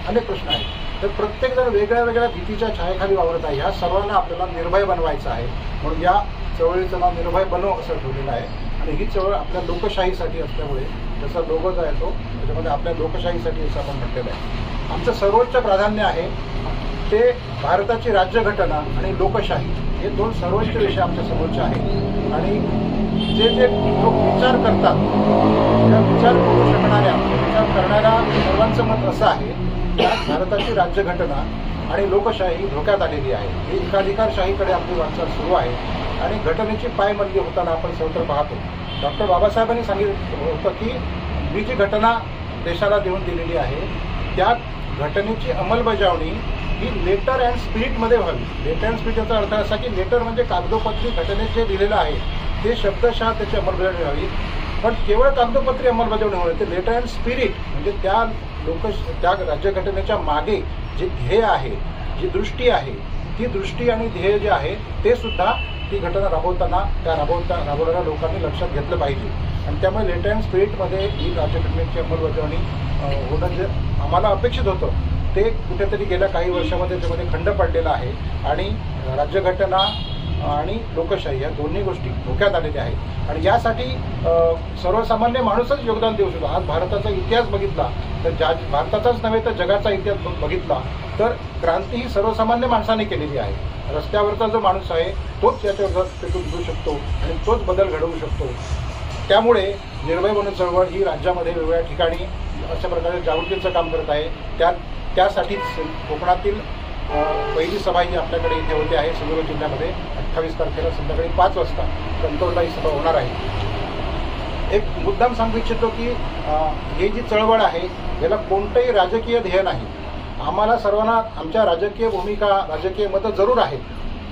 अनेक प्रश्न आहेत. तर प्रत्येकजण वेगळ्या वेगळ्या भीतीच्या छायेखाली वावरत आहे. ह्या सर्वांना आपल्याला निर्भय बनवायचं आहे. म्हणून या चळवळीचं नाव निर्भय बनो असं ठेवलेलं आहे. आणि ही चळवळ आपल्या लोकशाहीसाठी असल्यामुळे त्याचा लोगो जो आहे तो त्याच्यामध्ये आपल्या लोकशाहीसाठी असं आपण म्हटलेलं आहे. आमचं सर्वोच्च प्राधान्य आहे ते भारताची राज्यघटना आणि लोकशाही हे दोन सर्वोच्च विषय आमच्या समोरचे आहेत. आणि जे लोक विचार करतात त्या विचार करू शकणाऱ्या विचार करणाऱ्या सर्वांचं मत असं आहे की भारताची राज्यघटना आणि लोकशाही धोक्यात आलेली आहे. ही एकाधिकारशाहीकडे आपली वाटचाल सुरू आहे आणि घटनेची पायमल्ली होताना आपण सर्वत्र पाहतो. डॉक्टर बाबासाहेबांनी सांगितलं होतं की मी जी घटना देशाला देऊन दिलेली आहे त्या घटनेची अंमलबजावणी ही लेटर अँड स्पिरिटमध्ये व्हावी. लेटर अँड स्पिरिट याचा अर्थ असा की लेटर म्हणजे कागदोपत्री घटनेत जे लिहिलेलं आहे ते शब्दशः त्याची अंमलबजावणी व्हावी. पण केवळ कागदोपत्री अंमलबजावणी होईल, ते लेटर अँड स्पिरिट म्हणजे त्या राज्यघटनेच्या मागे जे ध्येय आहे, जी दृष्टी आहे, ती दृष्टी आणि ध्येय जे आहे ते सुद्धा ती घटना राबवताना राबवणाऱ्या लोकांनी लक्षात घेतलं पाहिजे. आणि त्यामुळे लेटर अँड स्पिरिटमध्ये ही राज्यघटनेची अंमलबजावणी होणं जे आम्हाला अपेक्षित होतं ते कुठेतरी गेल्या काही वर्षामध्ये त्यामध्ये खंड पडलेला आहे. आणि राज्यघटना आणि लोकशाही या दोन्ही गोष्टी धोक्यात आलेल्या आहेत. आणि यासाठी सर्वसामान्य माणूसच योगदान देऊ शकतो. आज भारताचा इतिहास बघितला तर भारताचाच नव्हे तर जगाचा इतिहास बघितला तर क्रांती ही सर्वसामान्य माणसाने केलेली आहे. रस्त्यावरचा जो माणूस आहे तोच याच्यावर पेटून घेऊ शकतो आणि तोच बदल घडवू शकतो. त्यामुळे निर्भय बनो चळवळ ही राज्यामध्ये वेगवेगळ्या ठिकाणी अशा प्रकारे जागृतीचं काम करत आहे. त्यासाठीच कोकणातील पहिली सभा ही आपल्याकडे इथे होते आहे सिंधुदुर्ग जिल्ह्यामध्ये 28 तारखेला संध्याकाळी 5 वाजता कणकवलीला ही सभा होणार आहे. एक मुद्दाम सांगू इच्छितो की ही जी चळवळ आहे याला कोणतंही राजकीय ध्येय नाही. आम्हाला सर्वांना आमच्या राजकीय भूमिका, राजकीय मतं जरूर आहेत.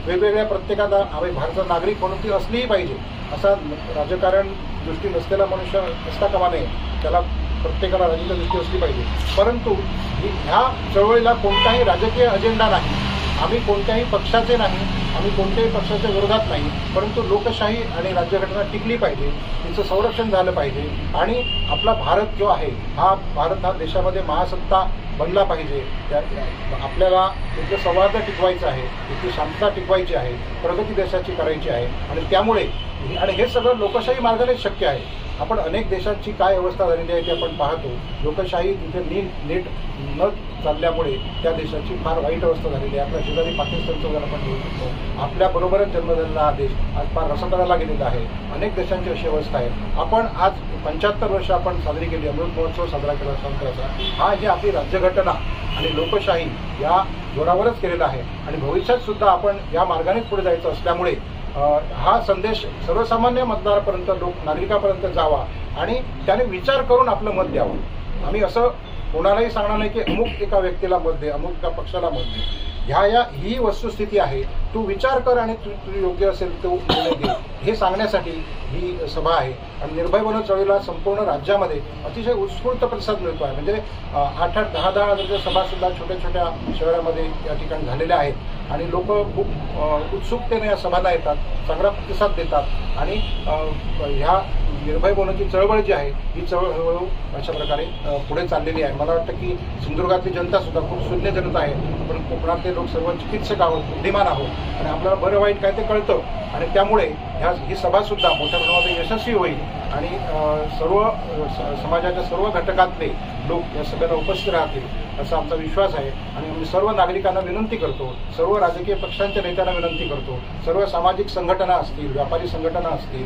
वेगवेगळ्या प्रत्येकाला भारताचा नागरिक म्हणून ती असलीही पाहिजे. असा राजकारण दृष्टी नसलेला मनुष्य असता कामा नये. त्याला प्रत्येकाला राजकीय दृष्टी असली पाहिजे. परंतु ह्या चळवळीला कोणताही राजकीय अजेंडा नाही. आम्ही कोणत्याही पक्षाचे नाही, आम्ही कोणत्याही पक्षाच्या विरोधात नाही. परंतु लोकशाही आणि राज्यघटना टिकली पाहिजे, तिचं संरक्षण झालं पाहिजे आणि आपला भारत जो आहे भारत हा देशामध्ये महासत्ता बनला पाहिजे. आपल्याला इथलं सौहार्द टिकवायचं आहे, इथली शांतता टिकवायची आहे, प्रगती देशाची करायची आहे आणि त्यामुळे आणि हे सगळं लोकशाही मार्गानेच शक्य आहे. आपण अनेक देशांची काय अवस्था झालेली आहे ते आपण पाहतो. लोकशाही तिथे नीट न चालल्यामुळे त्या देशाची फार वाईट अवस्था झालेली आहे. आपल्या शेजारी पाकिस्तानचं उदाहरण आपण घेऊ शकतो. आपल्याबरोबरच जन्म झालेला हा देश आज फार रसातळाला गेलेला आहे. अनेक देशांची अशी अवस्था आहे. आपण आज 75 वर्ष आपण साजरी केली, अमृत महोत्सव साजरा केला स्वातंत्र्याचा. हा जी आपली राज्यघटना आणि लोकशाही या जोरावरच केलेला आहे आणि भविष्यात सुद्धा आपण या मार्गानेच पुढे जायचं असल्यामुळे हा संदेश सर्वसामान्य मतदारापर्यंत, नागरिकापर्यंत जावा आणि त्याने विचार करून आपलं मत द्यावं. आम्ही असं कोणालाही सांगणार नाही की अमुक एका व्यक्तीला मत दे, अमुक एका पक्षाला मत दे. ही वस्तुस्थिती आहे. तू विचार कर आणि तू योग्य असेल तो निर्णय घे, हे सांगण्यासाठी ही सभा आहे. आणि निर्भय वन चळवळीला संपूर्ण राज्यामध्ये अतिशय उत्स्फूर्त प्रतिसाद मिळतो आहे. म्हणजे 8-8, 10-10 हजारच्या सभासुद्धा छोट्या छोट्या शहरामध्ये या ठिकाणी झालेल्या आहेत आणि लोक खूप उत्सुकतेने या सभांना येतात, चांगला प्रतिसाद देतात आणि ह्या निर्भय वनची चळवळ जी आहे ही चळवळ हळूहळू अशा प्रकारे पुढे चाललेली आहे. मला वाटतं की सिंधुदुर्गातली जनता सुद्धा खूप शून्य जनता आहे. आपण कोकणातले लोक सर्व चिकित्सक आहोत, बुद्धिमान आहोत आणि आपल्याला बरं वाईट काय ते कळतं आणि त्यामुळे ही सभासुद्धा मोठ्या प्रमाणात यशस्वी होईल आणि सर्व समाजाच्या सर्व घटकातले लोक या सभेला उपस्थित राहतील असा आमचा विश्वास आहे. आणि आम्ही सर्व नागरिकांना विनंती करतो, सर्व राजकीय पक्षांच्या नेत्यांना विनंती करतो, सर्व सामाजिक संघटना असतील, व्यापारी संघटना असतील,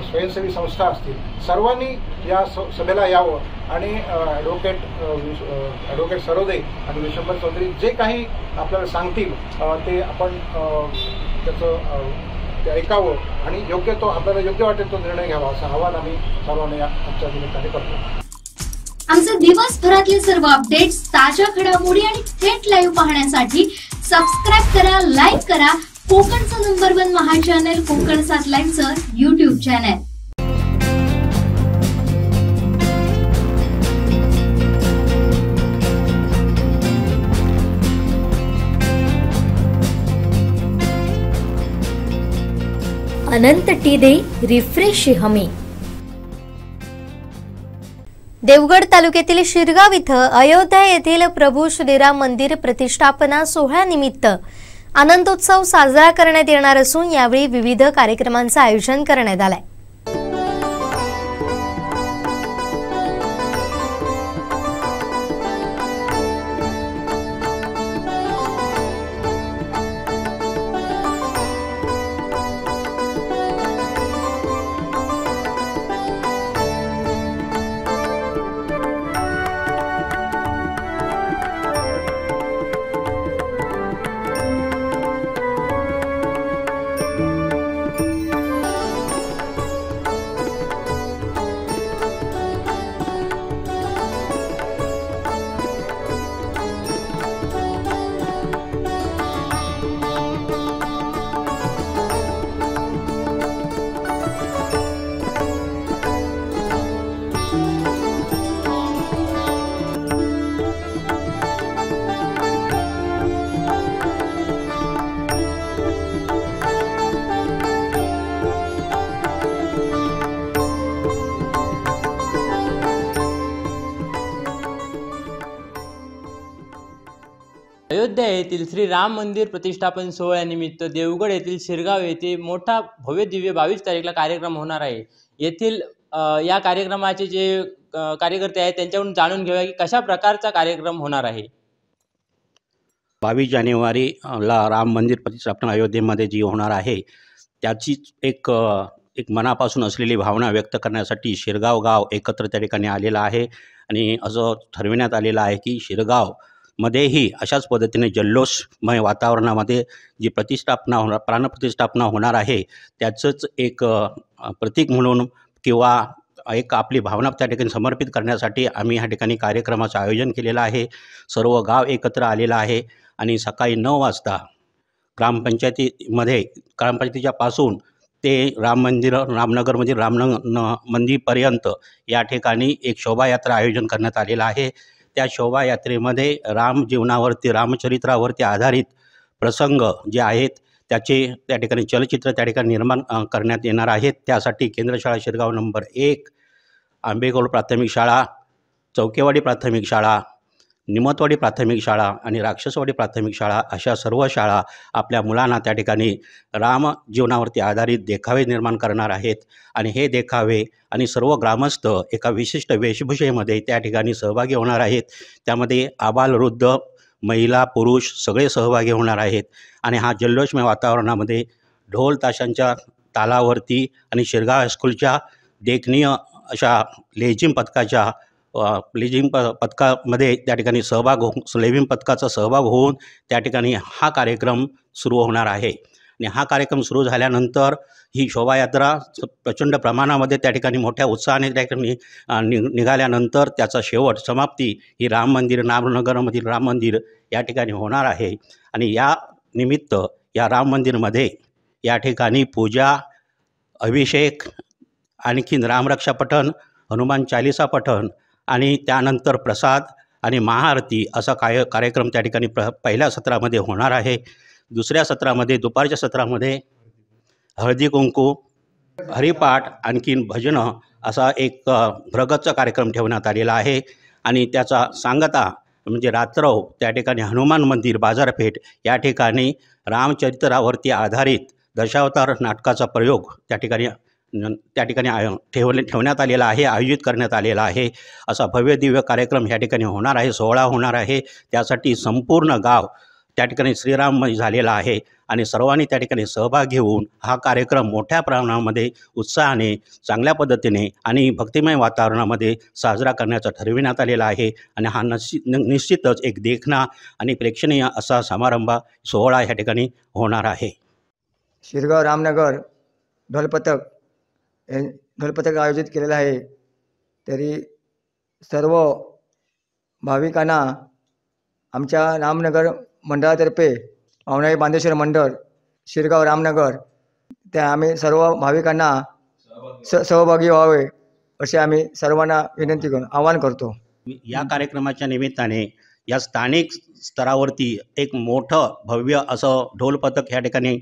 स्वयंसेवी संस्था असतील, सर्वांनी या सभेला यावं आणि ॲडव्होकेट सरोदे आणि विशंबर चौधरी जे काही आपल्याला सांगतील ते आपण त्याचं ते ऐकावं आणि योग्य तो आपल्याला योग्य वाटेल तो निर्णय घ्यावा असं आवाहन आम्ही सर्वांना आजच्या निमित्ताने करतो. आमचे दिवसभरातले सर्व अपडेट्स, ताज्या घडामोडी आणि थेट लाईव्ह पाहण्यासाठी सबस्क्राईब करा, लाईक करा कोकणचं नंबर 1 महा चॅनल कोकण 7 लाईव्हचं YouTube चॅनल. अनंत टी दे रिफ्रेश हमी. देवगड तालुक्यातील शिरगाव इथं अयोध्या येथील प्रभू श्रीराम मंदिर प्रतिष्ठापना सोहळ्यानिमित्त आनंदोत्सव साजरा करण्यात येणार असून यावेळी विविध कार्यक्रमांचं आयोजन करण्यात आलंय. अयोध्या येथील श्री राम मंदिर प्रतिष्ठापन सोहळ्यानिमित्त देवगड येथील शिरगाव येथे मोठा भव्य दिव्य 22 तारखेला कार्यक्रम होणार आहे. येथील या कार्यक्रमाचे जे कार्यकर्ते आहेत त्यांच्याकडून जाणून घेऊया की कशा प्रकारचा कार्यक्रम होणार आहे. 22 जानेवारीला राम मंदिर प्रतिष्ठापना अयोध्येमध्ये जी होणार आहे त्याची एक मनापासून असलेली भावना व्यक्त करण्यासाठी शिरगाव गाव एकत्र त्या ठिकाणी आलेलं आहे आणि असं ठरविण्यात आलेलं आहे की शिरगावमध्येही अशाच पद्धतीने जल्लोषमय वातावरणामध्ये जी प्राणप्रतिष्ठापना होणार आहे त्याचंच एक प्रतीक म्हणून किंवा एक आपली भावना त्या ठिकाणी समर्पित करण्यासाठी आम्ही ह्या ठिकाणी कार्यक्रमाचं आयोजन केलेलं आहे. सर्व गाव एकत्र आलेलं आहे आणि सकाळी 9 वाजता ग्रामपंचायतीच्या पासून ते रामनगरमध्ये मंदिरपर्यंत या ठिकाणी एक शोभायात्रा आयोजन करण्यात आलेलं आहे. त्या शोभायात्रेमध्ये रामचरित्रावरती आधारित प्रसंग जे आहेत त्याचे त्या ठिकाणी चलचित्र त्या ठिकाणी निर्माण करण्यात येणार आहेत. त्यासाठी केंद्र शाळा शिरगाव नंबर 1, आंबेगौड प्राथमिक शाळा, चौकेवाडी प्राथमिक शाळा, निमतवाडी प्राथमिक शाळा आणि राक्षसवाडी प्राथमिक शाळा अशा सर्व शाळा आपल्या मुलांना त्या ठिकाणी रामजीवनावरती आधारित देखावे निर्माण करणार आहेत. आणि हे देखावे आणि सर्व ग्रामस्थ एका विशिष्ट वेशभूषेमध्ये त्या ठिकाणी सहभागी होणार आहेत. त्यामध्ये आबालवृद्ध, महिला, पुरुष सगळे सहभागी होणार आहेत. आणि हा जल्लोषमय वातावरणामध्ये ढोल ताशांच्या तालावरती आणि शिरगाव हायस्कूलच्या देखणीय अशा लेझिम पथकामध्ये त्या ठिकाणी लेझिम पथकाचा सहभाग होऊन त्या ठिकाणी हा कार्यक्रम सुरू होणार आहे. आणि हा कार्यक्रम सुरू झाल्यानंतर ही शोभायात्रा प्रचंड प्रमाणामध्ये त्या ठिकाणी मोठ्या उत्साहाने त्या ठिकाणी निघाल्यानंतर त्याचा शेवट समाप्ती ही रामनगरमधील राम मंदिर या ठिकाणी होणार आहे. आणि या निमित्त या राम मंदिरमध्ये या ठिकाणी पूजा, अभिषेक, आणखीन रामरक्षा पठण, हनुमान चालिसा पठण आणि त्यानंतर प्रसाद आणि महाआरती असा कार्यक्रम त्या ठिकाणी पहिल्या सत्रामध्ये होणार आहे. दुसऱ्या सत्रामध्ये दुपारच्या सत्रामध्ये हळदी कुंकू, हरिपाठ, आणखीन भजनं असा एक भ्रगतचा कार्यक्रम ठेवण्यात आलेला आहे. आणि त्याचा सांगता म्हणजे रात्रव त्या ठिकाणी हनुमान मंदिर बाजारपेठ या ठिकाणी रामचरित्रावरती आधारित दशावतार नाटकाचा प्रयोग त्या ठिकाणी ठेवण्यात आलेला आहे, आयोजित करण्यात आलेला आहे. असा भव्य दिव्य कार्यक्रम ह्या ठिकाणी होणार आहे, सोहळा होणार आहे. त्यासाठी संपूर्ण गाव त्या ठिकाणी श्रीराममय झालेला आहे आणि सर्वांनी त्या ठिकाणी सहभाग घेऊन हा कार्यक्रम मोठ्या प्रमाणामध्ये उत्साहाने, चांगल्या पद्धतीने आणि भक्तिमय वातावरणामध्ये साजरा करण्याचा ठरविण्यात आलेला आहे. आणि हा निश्चितच एक देखणा आणि प्रेक्षणीय असा समारंभ सोहळा ह्या ठिकाणी होणार आहे. शिरगाव रामनगर ढोलपथक आयोजित केलेलं आहे. तरी सर्व भाविकांना आमच्या रामनगर मंडळातर्फे पावणाई बांधेश्वर मंडळ शिरगाव रामनगर त्या आम्ही सर्व भाविकांना सहभागी व्हावे असे आम्ही सर्वांना विनंती करून आवाहन करतो. या कार्यक्रमाच्या निमित्ताने या स्थानिक स्तरावरती एक मोठं भव्य असं ढोलपथक या ठिकाणी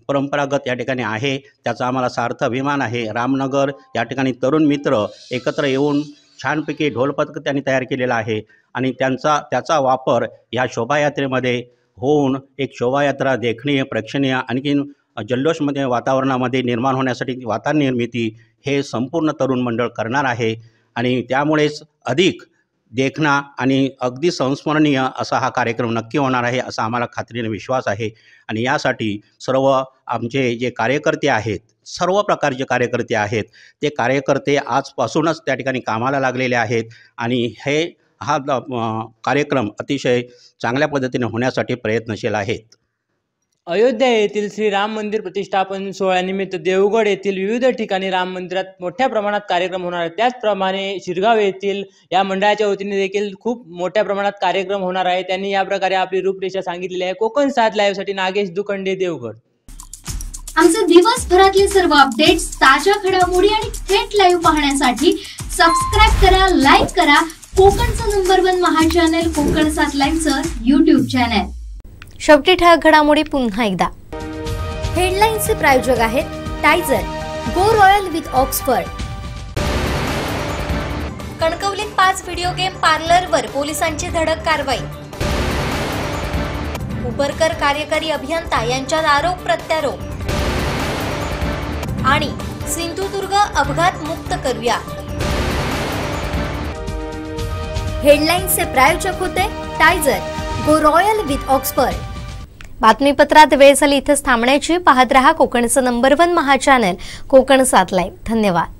परंपरागत या ठिकाणी आहे. त्याचा आम्हाला सार्थ अभिमान आहे. रामनगर या ठिकाणी तरुण मित्र एकत्र येऊन छानपैकी ढोलपथक त्यांनी तयार केलेला आहे आणि त्याचा वापर या शोभायात्रेमध्ये होऊन एक शोभायात्रा देखणीय, प्रेक्षणीय, आणखीन जल्लोषमध्ये वातावरणामध्ये निर्माण होण्यासाठी वातावरण निर्मिती हे संपूर्ण तरुण मंडळ करणार आहे. आणि त्यामुळेच अधिक देखणा आणि अगदी संस्मरणीय असा हा कार्यक्रम नक्की होणार आहे असा आम्हाला खात्रीने विश्वास आहे. आणि यासाठी सर्व आमचे जे कार्यकर्ते आहेत, सर्व प्रकारचे कार्यकर्ते आहेत, ते कार्यकर्ते आजपासूनच त्या ठिकाणी कामाला लागलेले आहेत आणि हा कार्यक्रम अतिशय चांगल्या पद्धतीने होण्यासाठी प्रयत्नशील आहेत. अयोध्या येथील श्री राम मंदिर प्रतिष्ठापन सोहळ्यानिमित्त देवगड येथील विविध ठिकाणी राम मंदिरात मोठ्या प्रमाणात कार्यक्रम होणार आहेत. त्याचप्रमाणे शिरगाव येथील या मंडळाच्या वतीने देखील खूप मोठ्या प्रमाणात कार्यक्रम होणार आहे. त्यांनी या प्रकारे आपली रूपरेषा सांगितलेली आहे. कोकण 7 लाईव्हसाठी नागेश दुखंडे, देवगड. आमचे दिवसभरातले सर्व अपडेट्स, ताज्या घडामोडी आणि थेट लाईव्ह पाहण्यासाठी सबस्क्राईब करा, लाईक करा कोकणचं नंबर 1 महा चॅनल कोकण 7 लाईव्हचं YouTube चॅनल. शेवटी ठळक घडामोडी पुन्हा एकदा. हेडलाईन्सचे प्रायोजक आहेत टायझर, गो रॉयल विथ ऑक्सफर्ड. कणकवलीत 5 व्हिडिओ गेम पार्लरवर पोलिसांची धडक कारवाई. उबरकर कार्यकारी अभियंता यांच्यात आरोप प्रत्यारोप. आणि सिंधुदुर्ग अपघात मुक्त करूया. हेडलाईन्सचे प्रायोजक होते टायझर, गो रॉयल विथ ऑक्सफर्ड. बातमीपत्रात वेळ झाली इथेच थांबण्याची. पाहत रहा कोकणचं नंबर 1 महा चॅनल कोकण 7 लाईव्ह. धन्यवाद.